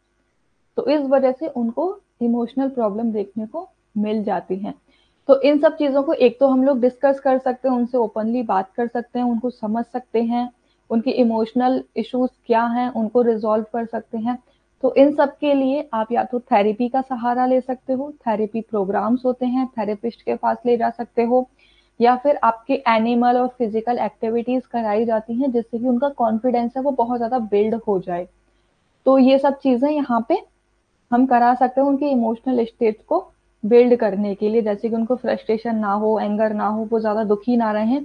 Speaker 1: तो इस वजह से उनको इमोशनल प्रॉब्लम देखने को मिल जाती है। तो इन सब चीजों को एक तो हम लोग डिस्कस कर सकते हैं, उनसे ओपनली बात कर सकते हैं, उनको समझ सकते हैं, उनकी इमोशनल इश्यूज क्या हैं उनको रिजॉल्व कर सकते हैं। तो इन सब के लिए आप या तो थेरेपी का सहारा ले सकते हो, थेरेपी प्रोग्राम्स होते हैं, थेरेपिस्ट के पास ले जा सकते हो, या फिर आपके एनिमल और फिजिकल एक्टिविटीज कराई जाती हैं जिससे कि उनका कॉन्फिडेंस है वो बहुत ज्यादा बिल्ड हो जाए। तो ये सब चीजें यहाँ पे हम करा सकते हैं उनकी इमोशनल स्टेट को बिल्ड करने के लिए, जैसे कि उनको फ्रस्ट्रेशन ना हो, एंगर ना हो, वो ज्यादा दुखी ना रहे।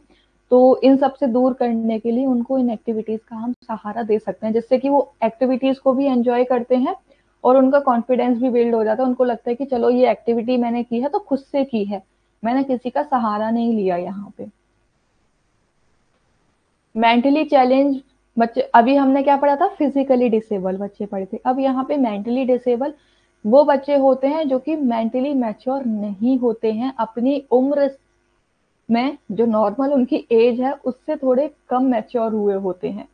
Speaker 1: तो इन सब से दूर करने के लिए उनको इन एक्टिविटीज का हम सहारा दे सकते हैं, जिससे कि वो एक्टिविटीज को भी एंजॉय करते हैं और उनका कॉन्फिडेंस भी बिल्ड हो जाता है। उनको लगता है कि चलो ये एक्टिविटी मैंने की है तो खुद से की है, मैंने किसी का सहारा नहीं लिया। यहाँ पे मेंटली चैलेंज बच्चे, अभी हमने क्या पढ़ा था, फिजिकली डिसेबल बच्चे पढ़े थे, अब यहाँ पे मेंटली डिसेबल वो बच्चे होते हैं जो कि मेंटली मैच्योर नहीं होते हैं, अपनी उम्र में जो नॉर्मल उनकी एज है उससे थोड़े कम मैच्योर हुए होते हैं।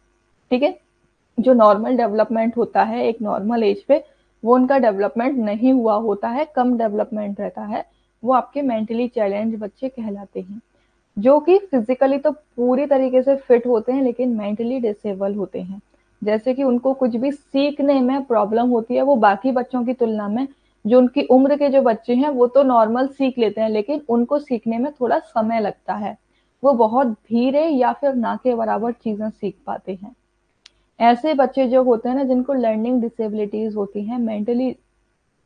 Speaker 1: ठीक है, जो नॉर्मल डेवलपमेंट होता है एक नॉर्मल एज पे, वो उनका डेवलपमेंट नहीं हुआ होता है, कम डेवलपमेंट रहता है, वो आपके मेंटली चैलेंज बच्चे कहलाते हैं। जो कि फिजिकली तो पूरी तरीके से फिट होते हैं लेकिन मेंटली डिसेबल होते हैं, जैसे कि उनको कुछ भी सीखने में प्रॉब्लम होती है, वो बाकी बच्चों की तुलना में, जो उनकी उम्र के जो बच्चे हैं वो तो नॉर्मल सीख लेते हैं, लेकिन उनको सीखने में थोड़ा समय लगता है, वो बहुत धीरे या फिर ना के बराबर चीजें सीख पाते हैं। ऐसे बच्चे जो होते हैं ना, जिनको लर्निंग डिसेबिलिटीज होती हैं मेंटली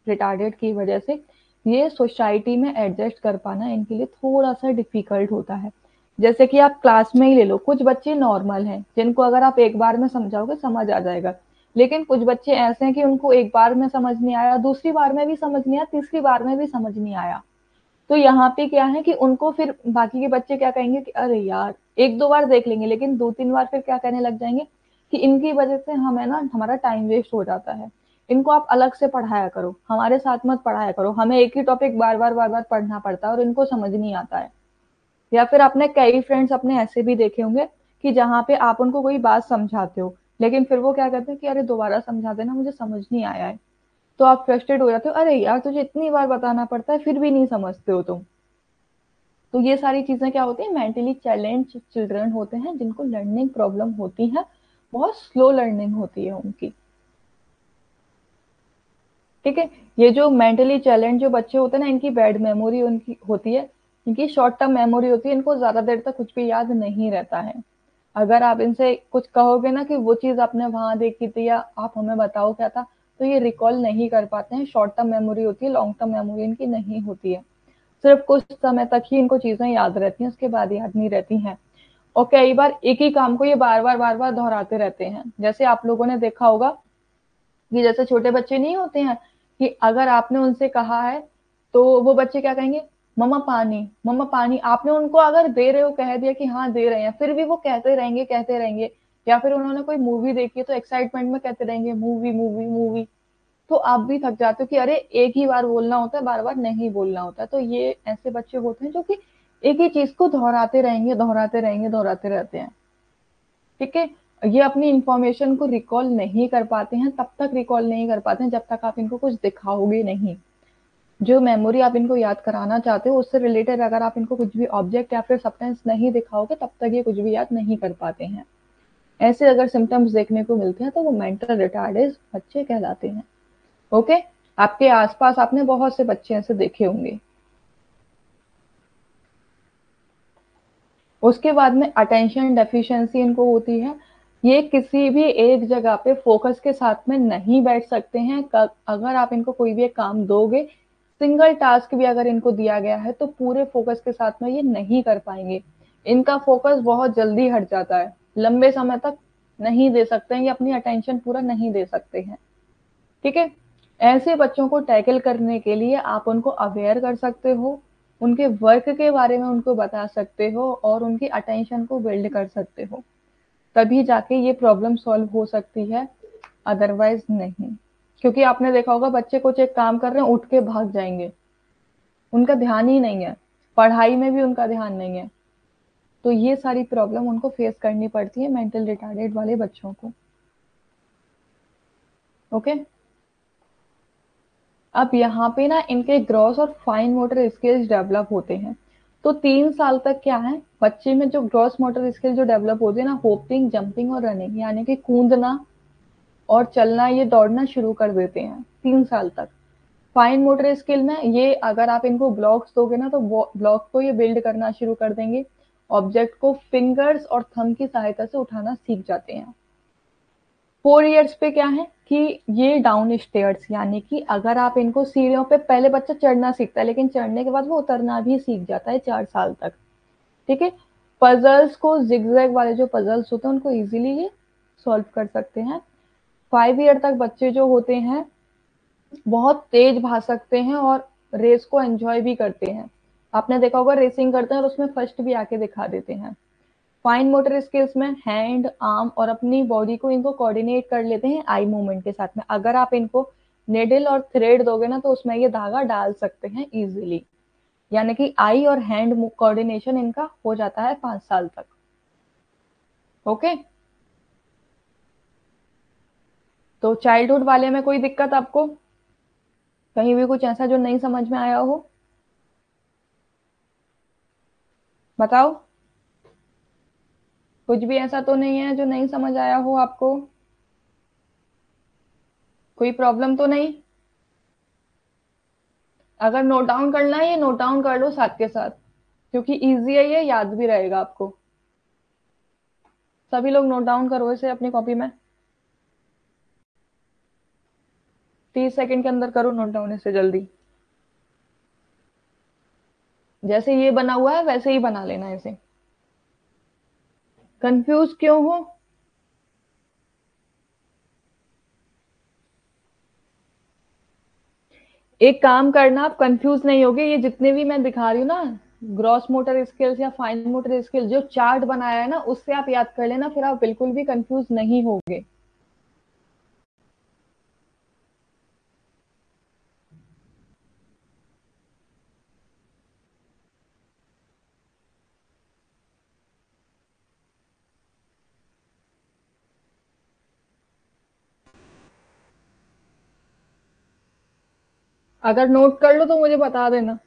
Speaker 1: रिटार्डेड की वजह से, ये सोसाइटी में एडजस्ट कर पाना इनके लिए थोड़ा सा डिफिकल्ट होता है। जैसे कि आप क्लास में ही ले लो, कुछ बच्चे नॉर्मल हैं जिनको अगर आप एक बार में समझाओगे समझ आ जाएगा, लेकिन कुछ बच्चे ऐसे हैं कि उनको एक बार में समझ नहीं आया, दूसरी बार में भी समझ नहीं आया, तीसरी बार में भी समझ नहीं आया। तो यहाँ पे क्या है कि उनको फिर बाकी के बच्चे क्या कहेंगे कि अरे यार, एक दो बार देख लेंगे लेकिन दो तीन बार फिर क्या कहने लग जाएंगे कि इनकी वजह से हमें ना हमारा टाइम वेस्ट हो जाता है, इनको आप अलग से पढ़ाया करो, हमारे साथ मत पढ़ाया करो, हमें एक ही टॉपिक बार बार पढ़ना पड़ता है और इनको समझ नहीं आता है। या फिर आपने कई फ्रेंड्स अपने ऐसे भी देखे होंगे कि जहाँ पे आप उनको कोई बात समझाते हो लेकिन फिर वो क्या कहते हैं कि अरे दोबारा समझा देना, मुझे समझ नहीं आया है। तो आप फ्रस्ट्रेट हो जाते हो, अरे यार तुझे इतनी बार बताना पड़ता है फिर भी नहीं समझते हो तुम। तो ये सारी चीजें क्या होती है, मेंटली चैलेंज चिल्ड्रन होते हैं जिनको लर्निंग प्रॉब्लम होती है, बहुत स्लो लर्निंग होती है उनकी। ठीक है, ये जो मेंटली चैलेंज जो बच्चे होते हैं ना, इनकी बैड मेमोरी उनकी होती है, इनकी शॉर्ट टर्म मेमोरी होती है, इनको ज्यादा देर तक कुछ भी याद नहीं रहता है। अगर आप इनसे कुछ कहोगे ना कि वो चीज आपने वहां देखी थी या आप हमें बताओ क्या था, तो ये रिकॉल नहीं कर पाते हैं, शॉर्ट टर्म मेमोरी होती है, लॉन्ग टर्म मेमोरी इनकी नहीं होती है। सिर्फ कुछ समय तक ही इनको चीजें याद रहती हैं, उसके बाद याद नहीं रहती हैं। और कई बार एक ही काम को ये बार बार दोहराते रहते हैं। जैसे आप लोगों ने देखा होगा कि जैसे छोटे बच्चे नहीं होते हैं कि अगर आपने उनसे कहा है तो वो बच्चे क्या कहेंगे, मम्मा पानी, मम्मा पानी। आपने उनको अगर दे रहे हो कह दिया कि हाँ दे रहे हैं, फिर भी वो कहते रहेंगे कहते रहेंगे। या फिर उन्होंने कोई मूवी देखी है तो एक्साइटमेंट में कहते रहेंगे मूवी मूवी मूवी। तो आप भी थक जाते हो कि अरे एक ही बार बोलना होता है, बार बार नहीं बोलना होता है। तो ये ऐसे बच्चे होते हैं जो कि एक ही चीज को दोहराते रहेंगे, दोहराते रहेंगे, दोहराते रहते हैं। ठीक है, ये अपनी इंफॉर्मेशन को रिकॉल नहीं कर पाते हैं, तब तक रिकॉल नहीं कर पाते हैं जब तक आप इनको कुछ दिखाओगे नहीं। जो मेमोरी आप इनको याद कराना चाहते हो उससे रिलेटेड अगर आप इनको कुछ भी ऑब्जेक्ट या फिर सब्सटेंस नहीं दिखाओगे, तब तक ये कुछ भी याद नहीं कर पाते हैं। ऐसे अगर सिम्टम्स देखने को मिलते हैं तो वो मेंटल रिटार्डेड बच्चे कहलाते हैं। ओके, आपके आसपास आपने बहुत से बच्चे ऐसे देखे होंगे। उसके बाद में अटेंशन डेफिशिएंसी इनको होती है। ये किसी भी एक जगह पे फोकस के साथ में नहीं बैठ सकते हैं। अगर आप इनको कोई भी एक काम दोगे, सिंगल टास्क भी अगर इनको दिया गया है, तो पूरे फोकस के साथ में ये नहीं कर पाएंगे। इनका फोकस बहुत जल्दी हट जाता है, लंबे समय तक नहीं दे सकते हैं, ये अपनी अटेंशन पूरा नहीं दे सकते हैं। ठीक है, ऐसे बच्चों को टैकल करने के लिए आप उनको अवेयर कर सकते हो, उनके वर्क के बारे में उनको बता सकते हो और उनकी अटेंशन को बिल्ड कर सकते हो, तभी जाके ये प्रॉब्लम सॉल्व हो सकती है, अदरवाइज नहीं। क्योंकि आपने देखा होगा बच्चे कुछ एक काम कर रहे हैं, उठ के भाग जाएंगे, उनका ध्यान ही नहीं है, पढ़ाई में भी उनका ध्यान नहीं है। तो ये सारी प्रॉब्लम उनको फेस करनी पड़ती है मेंटल रिटार्डेड वाले बच्चों को। ओके, अब यहाँ पे ना इनके ग्रॉस और फाइन मोटर स्किल्स डेवलप होते हैं। तो 3 साल तक क्या है, बच्चे में जो ग्रॉस मोटर स्किल जो डेवलप होते हैं ना, होपिंग, जंपिंग और रनिंग, यानी कि कूदना और चलना, ये दौड़ना शुरू कर देते हैं 3 साल तक। फाइन मोटर स्किल में ये अगर आप इनको ब्लॉक्स दोगे ना, तो ब्लॉक को ये बिल्ड करना शुरू कर देंगे, ऑब्जेक्ट को फिंगर्स और थंब की सहायता से उठाना सीख जाते हैं। 4 इयर्स पे क्या है कि ये डाउन स्टेयर्स, यानी कि अगर आप इनको सीढ़ियों पे, पहले बच्चा चढ़ना सीखता है लेकिन चढ़ने के बाद वो उतरना भी सीख जाता है 4 साल तक। ठीक है, पजल्स को, जिगजैग वाले जो पजल्स होते हैं उनको इजीली ये सॉल्व कर सकते हैं। 5 ईयर तक बच्चे जो होते हैं बहुत तेज भाग सकते हैं और रेस को एंजॉय भी करते हैं। आपने देखा होगा रेसिंग करते हैं और उसमें फर्स्ट भी आके दिखा देते हैं। फाइन मोटर स्किल्स में हैंड, आर्म और अपनी बॉडी को इनको कोऑर्डिनेट कर लेते हैं आई मूवमेंट के साथ में। अगर आप इनको नेडल और थ्रेड दोगे ना, तो उसमें ये धागा डाल सकते हैं इजीली, यानी कि आई और हैंड कोऑर्डिनेशन इनका हो जाता है 5 साल तक। ओके, तो चाइल्डहुड वाले में कोई दिक्कत आपको, कहीं भी कुछ ऐसा जो नहीं समझ में आया हो, बताओ। कुछ भी ऐसा तो नहीं है जो नहीं समझ आया हो आपको, कोई प्रॉब्लम तो नहीं। अगर नोट डाउन करना है, ये नोट डाउन कर लो साथ के साथ, क्योंकि इजी है, ये याद भी रहेगा आपको। सभी लोग नोट डाउन करो इसे अपनी कॉपी में, 30 सेकंड के अंदर करो नोट डाउन इसे जल्दी। जैसे ये बना हुआ है वैसे ही बना लेना इसे। कंफ्यूज क्यों हो? एक काम करना, आप कंफ्यूज नहीं होगे, ये जितने भी मैं दिखा रही हूँ ना, ग्रॉस मोटर स्किल्स या फाइन मोटर स्किल्स, जो चार्ट बनाया है ना उससे आप याद कर लेना, फिर आप बिल्कुल भी कंफ्यूज नहीं होगे। अगर नोट कर लो तो मुझे बता देना।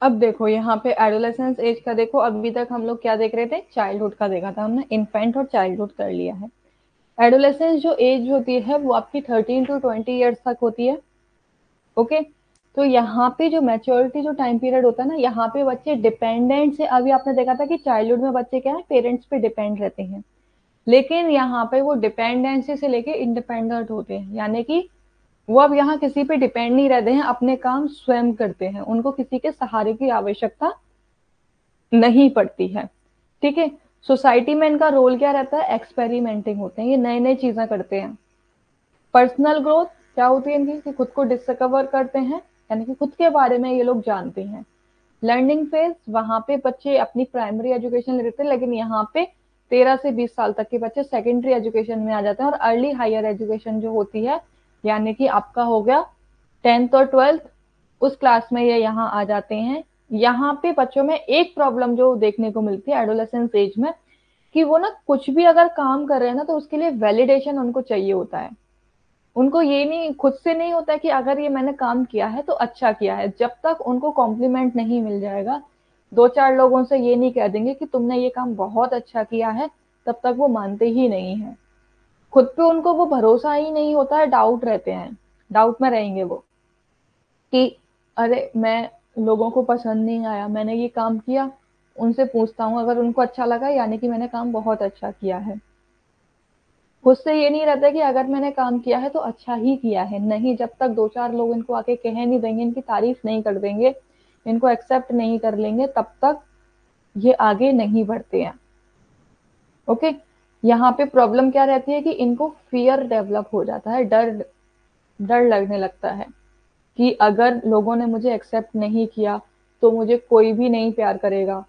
Speaker 1: अब देखो यहाँ पे एडोलेसेंस एज का देखो, अभी तक हम लोग क्या देख रहे थे, चाइल्डहुड का देखा था हमने, इन्फेंट और चाइल्डहुड कर लिया है। एडोलेसेंस जो एज होती है वो आपकी 13 to 20 ईयर्स तक होती है। ओके। तो यहाँ पे जो मैच्योरिटी जो टाइम पीरियड होता है ना, यहाँ पे बच्चे डिपेंडेंट से, अभी आपने देखा था कि चाइल्डहुड में बच्चे क्या है, पेरेंट्स पे डिपेंड रहते हैं, लेकिन यहाँ पे वो डिपेंडेंसी से लेके इंडिपेंडेंट होते हैं, यानी कि वो अब यहाँ किसी पे डिपेंड नहीं रहते हैं, अपने काम स्वयं करते हैं, उनको किसी के सहारे की आवश्यकता नहीं पड़ती है। ठीक है। सोसाइटी में इनका रोल क्या रहता है, एक्सपेरिमेंटिंग होते हैं, ये नई नई चीजें करते हैं। पर्सनल ग्रोथ क्या होती है इनकी, कि खुद को डिस्कवर करते हैं, यानी कि खुद के बारे में ये लोग जानते हैं। लर्निंग फेज, वहां पे बच्चे अपनी प्राइमरी एजुकेशन लेते हैं, लेकिन यहाँ पे 13 से 20 साल तक के बच्चे सेकेंडरी एजुकेशन में आ जाते हैं, और अर्ली हायर एजुकेशन जो होती है, यानी कि आपका हो गया 10th और 12th, उस क्लास में ये यहाँ आ जाते हैं। यहाँ पे बच्चों में एक प्रॉब्लम जो देखने को मिलती है एडोलेसेंस एज में, कि वो ना कुछ भी अगर काम कर रहे हैं ना, तो उसके लिए वैलिडेशन उनको चाहिए होता है। उनको ये नहीं, खुद से नहीं होता है कि अगर ये मैंने काम किया है तो अच्छा किया है, जब तक उनको कॉम्प्लीमेंट नहीं मिल जाएगा, दो चार लोगों से ये नहीं कह देंगे कि तुमने ये काम बहुत अच्छा किया है, तब तक वो मानते ही नहीं है। खुद पे उनको वो भरोसा ही नहीं होता है, डाउट रहते हैं, डाउट में रहेंगे वो, कि अरे मैं, लोगों को पसंद नहीं आया, मैंने ये काम किया, उनसे पूछता हूँ, अगर उनको अच्छा लगा यानी कि मैंने काम बहुत अच्छा किया है। खुद से ये नहीं रहता कि अगर मैंने काम किया है तो अच्छा ही किया है, नहीं, जब तक दो चार लोग इनको आके कह नहीं देंगे, इनकी तारीफ नहीं कर देंगे, इनको एक्सेप्ट नहीं कर लेंगे, तब तक ये आगे नहीं बढ़ते हैं। ओके। यहाँ पे प्रॉब्लम क्या रहती है कि इनको फियर डेवलप हो जाता है, डर, डर लगने लगता है कि अगर लोगों ने मुझे एक्सेप्ट नहीं किया तो मुझे कोई भी नहीं प्यार करेगा,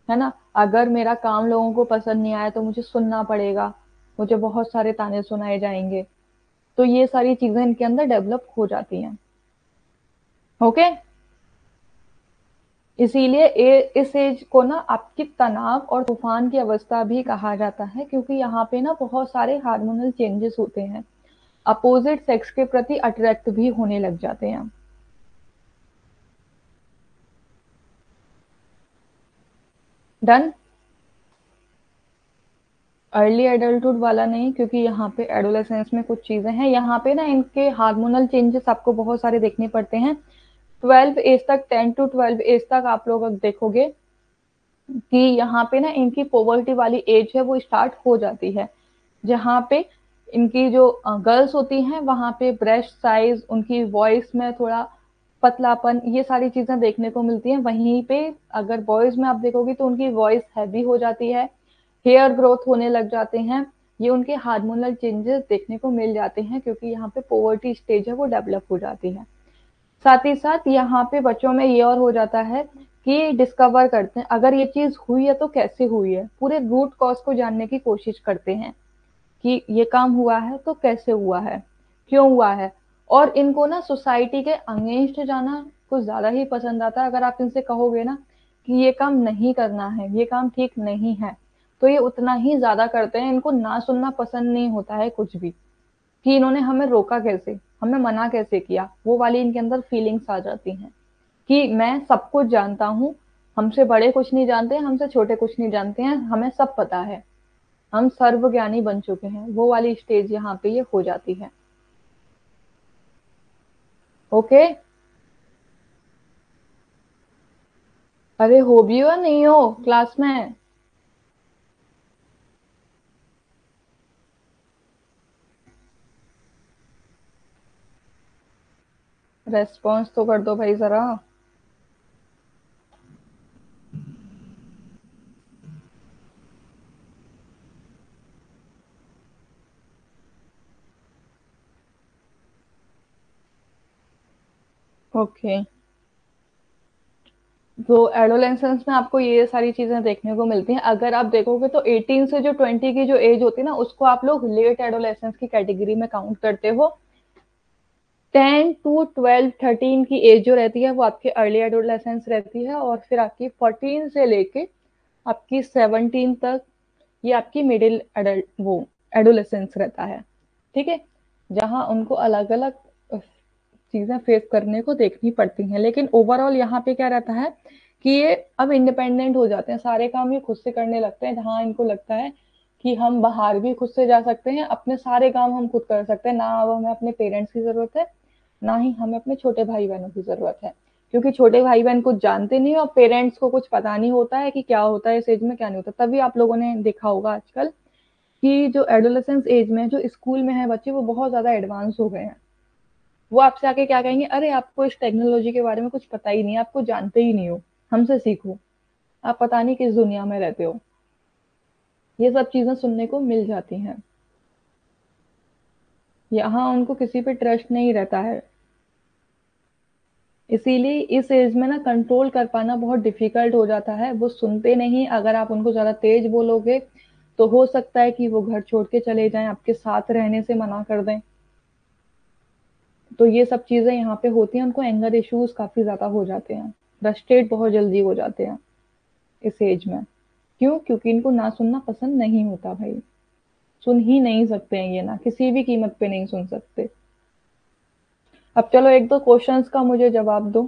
Speaker 1: है ना, अगर मेरा काम लोगों को पसंद नहीं आया तो मुझे सुनना पड़ेगा, मुझे बहुत सारे ताने सुनाए जाएंगे। तो ये सारी चीजें इनके अंदर डेवलप हो जाती हैं। ओके। इसीलिए इस एज को ना आपकी तनाव और तूफान की अवस्था भी कहा जाता है, क्योंकि यहाँ पे ना बहुत सारे हार्मोनल चेंजेस होते हैं, अपोजिट सेक्स के प्रति अट्रैक्ट भी होने लग जाते हैं। डन। अर्ली एडल्टहुड वाला नहीं, क्योंकि यहाँ पे एडोलेसेंस में कुछ चीजें हैं, यहाँ पे ना इनके हार्मोनल चेंजेस आपको बहुत सारे देखने पड़ते हैं। 12 एज तक, 10 to 12 एज तक आप लोग देखोगे कि यहाँ पे ना इनकी पोवर्टी वाली एज है वो स्टार्ट हो जाती है, जहाँ पे इनकी जो गर्ल्स होती हैं वहां पे ब्रेस्ट साइज, उनकी वॉइस में थोड़ा पतलापन, ये सारी चीजें देखने को मिलती हैं। वहीं पे अगर बॉयज में आप देखोगे तो उनकी वॉइस हैवी हो जाती है, हेयर ग्रोथ होने लग जाते हैं, ये उनके हार्मोनल चेंजेस देखने को मिल जाते हैं, क्योंकि यहाँ पे पोवर्टी स्टेज है वो डेवलप हो जाती है। साथ ही साथ यहाँ पे बच्चों में ये और हो जाता है कि डिस्कवर करते हैं अगर ये चीज हुई है तो कैसे हुई है, पूरे रूट कॉज को जानने की कोशिश करते हैं कि ये काम हुआ है तो कैसे हुआ है, क्यों हुआ है। और इनको ना सोसाइटी के अगेंस्ट जाना कुछ ज्यादा ही पसंद आता है। अगर आप इनसे कहोगे ना कि ये काम नहीं करना है, ये काम ठीक नहीं है, तो ये उतना ही ज्यादा करते हैं, इनको ना सुनना पसंद नहीं होता है कुछ भी, कि इन्होंने हमें रोका कैसे, हमें मना कैसे किया, वो वाली इनके अंदर फीलिंग्स आ जाती हैं कि मैं सब कुछ जानता हूँ, हमसे बड़े कुछ नहीं जानते, हमसे छोटे कुछ नहीं जानते हैं, हमें सब पता है, हम सर्वज्ञानी बन चुके हैं, वो वाली स्टेज यहाँ पे ये हो जाती है। ओके। अरे हो भी हो नहीं हो क्लास में, रेस्पॉन्स तो कर दो भाई जरा। ओके। तो एडोलेसेंस में आपको ये सारी चीजें देखने को मिलती हैं। अगर आप देखोगे तो 18 से जो 20 की जो एज होती है ना, उसको आप लोग लेट एडोलेसेंस की कैटेगरी में काउंट करते हो। 10 to 12, 13 की एज जो रहती है वो आपकी अर्ली एडोलेसेंस रहती है, और फिर आपकी 14 से लेके आपकी 17 तक ये आपकी मिडिल एडल्ट वो एडोलेसेंस रहता है। ठीक है। जहाँ उनको अलग अलग चीजें फेस करने को देखनी पड़ती हैं, लेकिन ओवरऑल यहाँ पे क्या रहता है कि ये अब इंडिपेंडेंट हो जाते हैं, सारे काम ये खुद से करने लगते हैं, जहाँ इनको लगता है कि हम बाहर भी खुद से जा सकते हैं, अपने सारे काम हम खुद कर सकते हैं, ना अब हमें अपने पेरेंट्स की जरूरत है, ना ही हमें अपने छोटे भाई बहनों की जरूरत है, क्योंकि छोटे भाई बहन कुछ जानते नहीं और पेरेंट्स को कुछ पता नहीं होता है कि क्या होता है इस एज में, क्या नहीं होता। तभी आप लोगों ने देखा होगा आजकल कि जो एडोलेसेंस एज में, जो स्कूल में है बच्चे, वो बहुत ज्यादा एडवांस हो गए हैं। वो आपसे आके क्या कहेंगे, अरे आपको इस टेक्नोलॉजी के बारे में कुछ पता ही नहीं है, आपको जानते ही नहीं हो, हमसे सीखो, आप पता नहीं किस दुनिया में रहते हो। ये सब चीजें सुनने को मिल जाती हैं। यहाँ उनको किसी पे ट्रस्ट नहीं रहता है। इसीलिए इस एज में ना कंट्रोल कर पाना बहुत डिफिकल्ट हो जाता है। वो सुनते नहीं, अगर आप उनको ज्यादा तेज बोलोगे तो हो सकता है कि वो घर छोड़ के चले जाएं, आपके साथ रहने से मना कर दें। तो ये सब चीजें यहाँ पे होती हैं। उनको एंगर इश्यूज काफी ज्यादा हो जाते हैं, फ्रस्ट्रेट बहुत जल्दी हो जाते हैं इस एज में। क्यों? क्योंकि इनको ना सुनना पसंद नहीं होता भाई। सुन ही नहीं सकते हैं ये, ना किसी भी कीमत पे नहीं सुन सकते। अब चलो एक दो क्वेश्चंस का मुझे जवाब दो।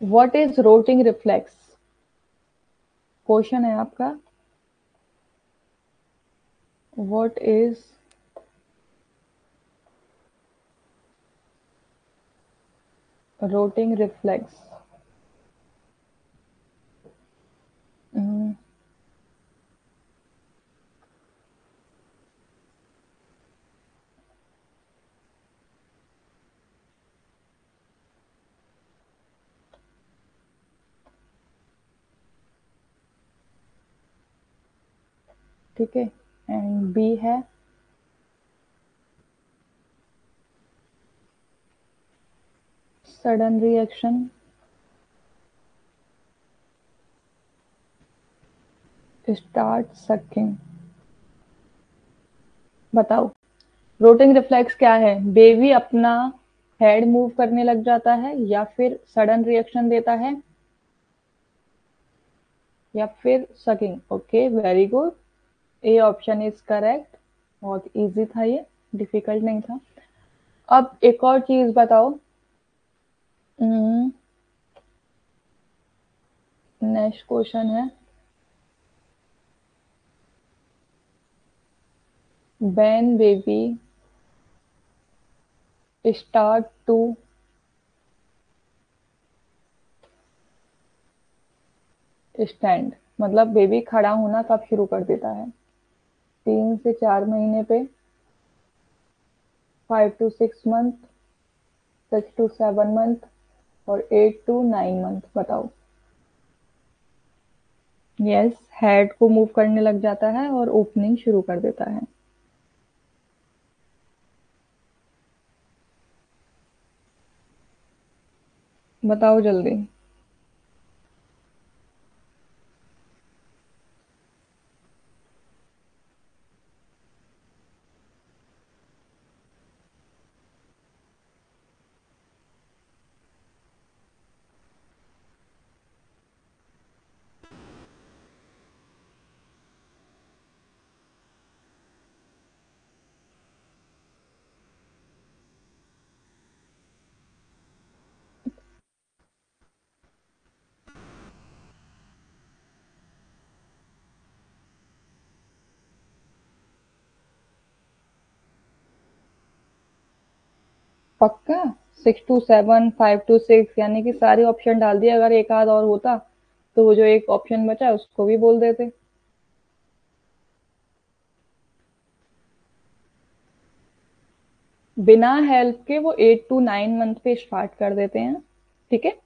Speaker 1: What is rooting reflex? Question है आपका, व्हाट इज रोटिंग रिफ्लेक्स? ठीक है, एंड बी है सडन रिएक्शन, स्टार्ट सकिंग। बताओ, रोटिंग रिफ्लेक्स क्या है? बेबी अपना हेड मूव करने लग जाता है, या फिर सडन रिएक्शन देता है, या फिर sucking? Okay, very good. A option is correct. बहुत इजी था ये, डिफिकल्ट नहीं था। अब एक और चीज बताओ। नेक्स्ट क्वेश्चन है, when baby start to stand, मतलब बेबी खड़ा होना कब शुरू कर देता है? 3 से 4 महीने पे, 5 to 6 मंथ, 6 to 7 मंथ, और 8 to 9 मंथ? बताओ। यस, हेड को मूव करने लग जाता है और ओपनिंग शुरू कर देता है। बताओ जल्दी। पक्का? 6 to 7, 5 to 6, यानी कि सारे ऑप्शन डाल दिए। अगर एक आध और होता तो वो जो एक ऑप्शन बचा है उसको भी बोल देते। बिना हेल्प के वो 8 to 9 मंथ पे स्टार्ट कर देते हैं। ठीक है,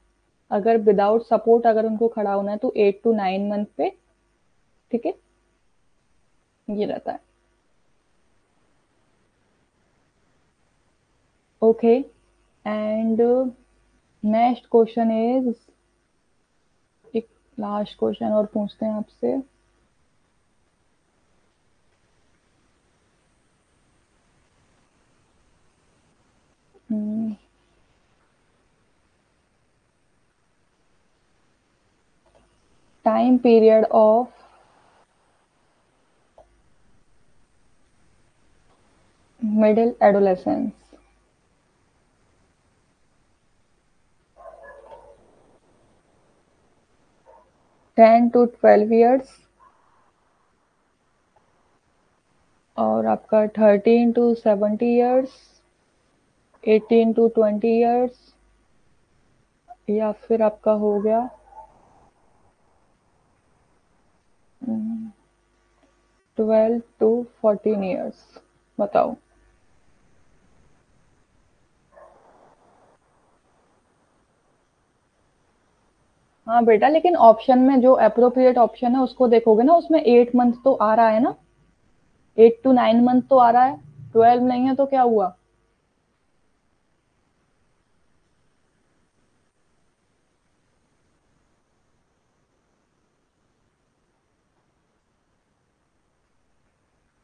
Speaker 1: अगर विदाउट सपोर्ट अगर उनको खड़ा होना है तो 8 to 9 मंथ पे। ठीक है, ये रहता है। Okay, and next question is, एक लास्ट क्वेश्चन और पूछते हैं आपसे। Time period of middle adolescence. 10 to 12 years, और आपका 13 to 70 years, 18 to 20 years, या फिर आपका हो गया 12 to 14 years। बताओ। हाँ बेटा, लेकिन ऑप्शन में जो अप्रोप्रिएट ऑप्शन है उसको देखोगे ना, उसमें 8 मंथ तो आ रहा है ना, 8 to 9 मंथ तो आ रहा है, 12 नहीं है तो क्या हुआ।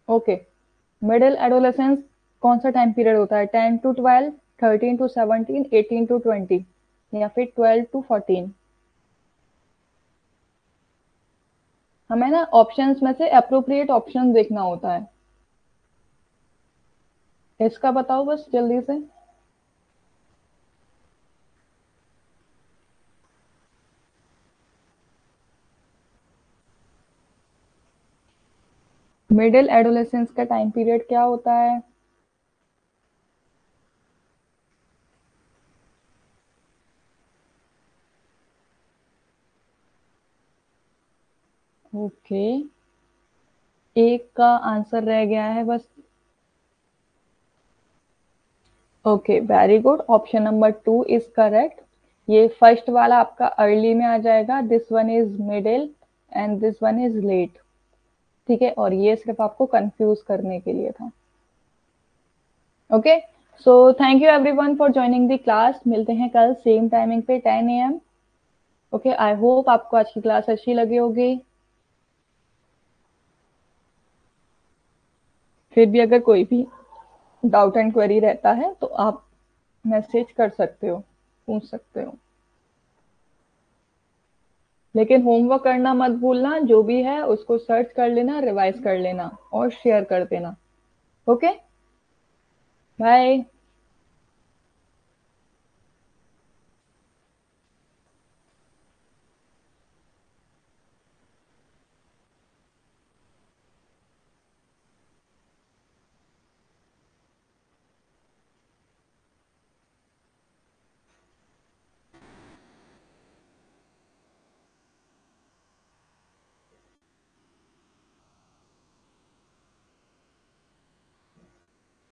Speaker 1: ओके, मिडिल एडोलेसेंस कौन सा टाइम पीरियड होता है? 10 to 12, 13 to 17, 18 to 20, या फिर 12 to 14? हमें ना ऑप्शंस में से अप्रोप्रिएट ऑप्शन देखना होता है। इसका बताओ बस जल्दी से। मिडिल एडोलेसेंस का टाइम पीरियड क्या होता है? ओके, एक का आंसर रह गया है बस। Okay, very good, option number 2 is correct. ये फर्स्ट वाला आपका अर्ली में आ जाएगा, this one is middle and this one is late. ठीक है, और ये सिर्फ आपको कंफ्यूज करने के लिए था। Okay, so thank you everyone for joining the class. मिलते हैं कल सेम टाइमिंग पे 10 AM। ओके, आई होप आपको आज की क्लास अच्छी लगी होगी। फिर भी अगर कोई भी डाउट एंड क्वेरी रहता है तो आप मैसेज कर सकते हो, पूछ सकते हो। लेकिन होमवर्क करना मत भूलना, जो भी है उसको सर्च कर लेना, रिवाइज कर लेना और शेयर कर देना। Okay, bye.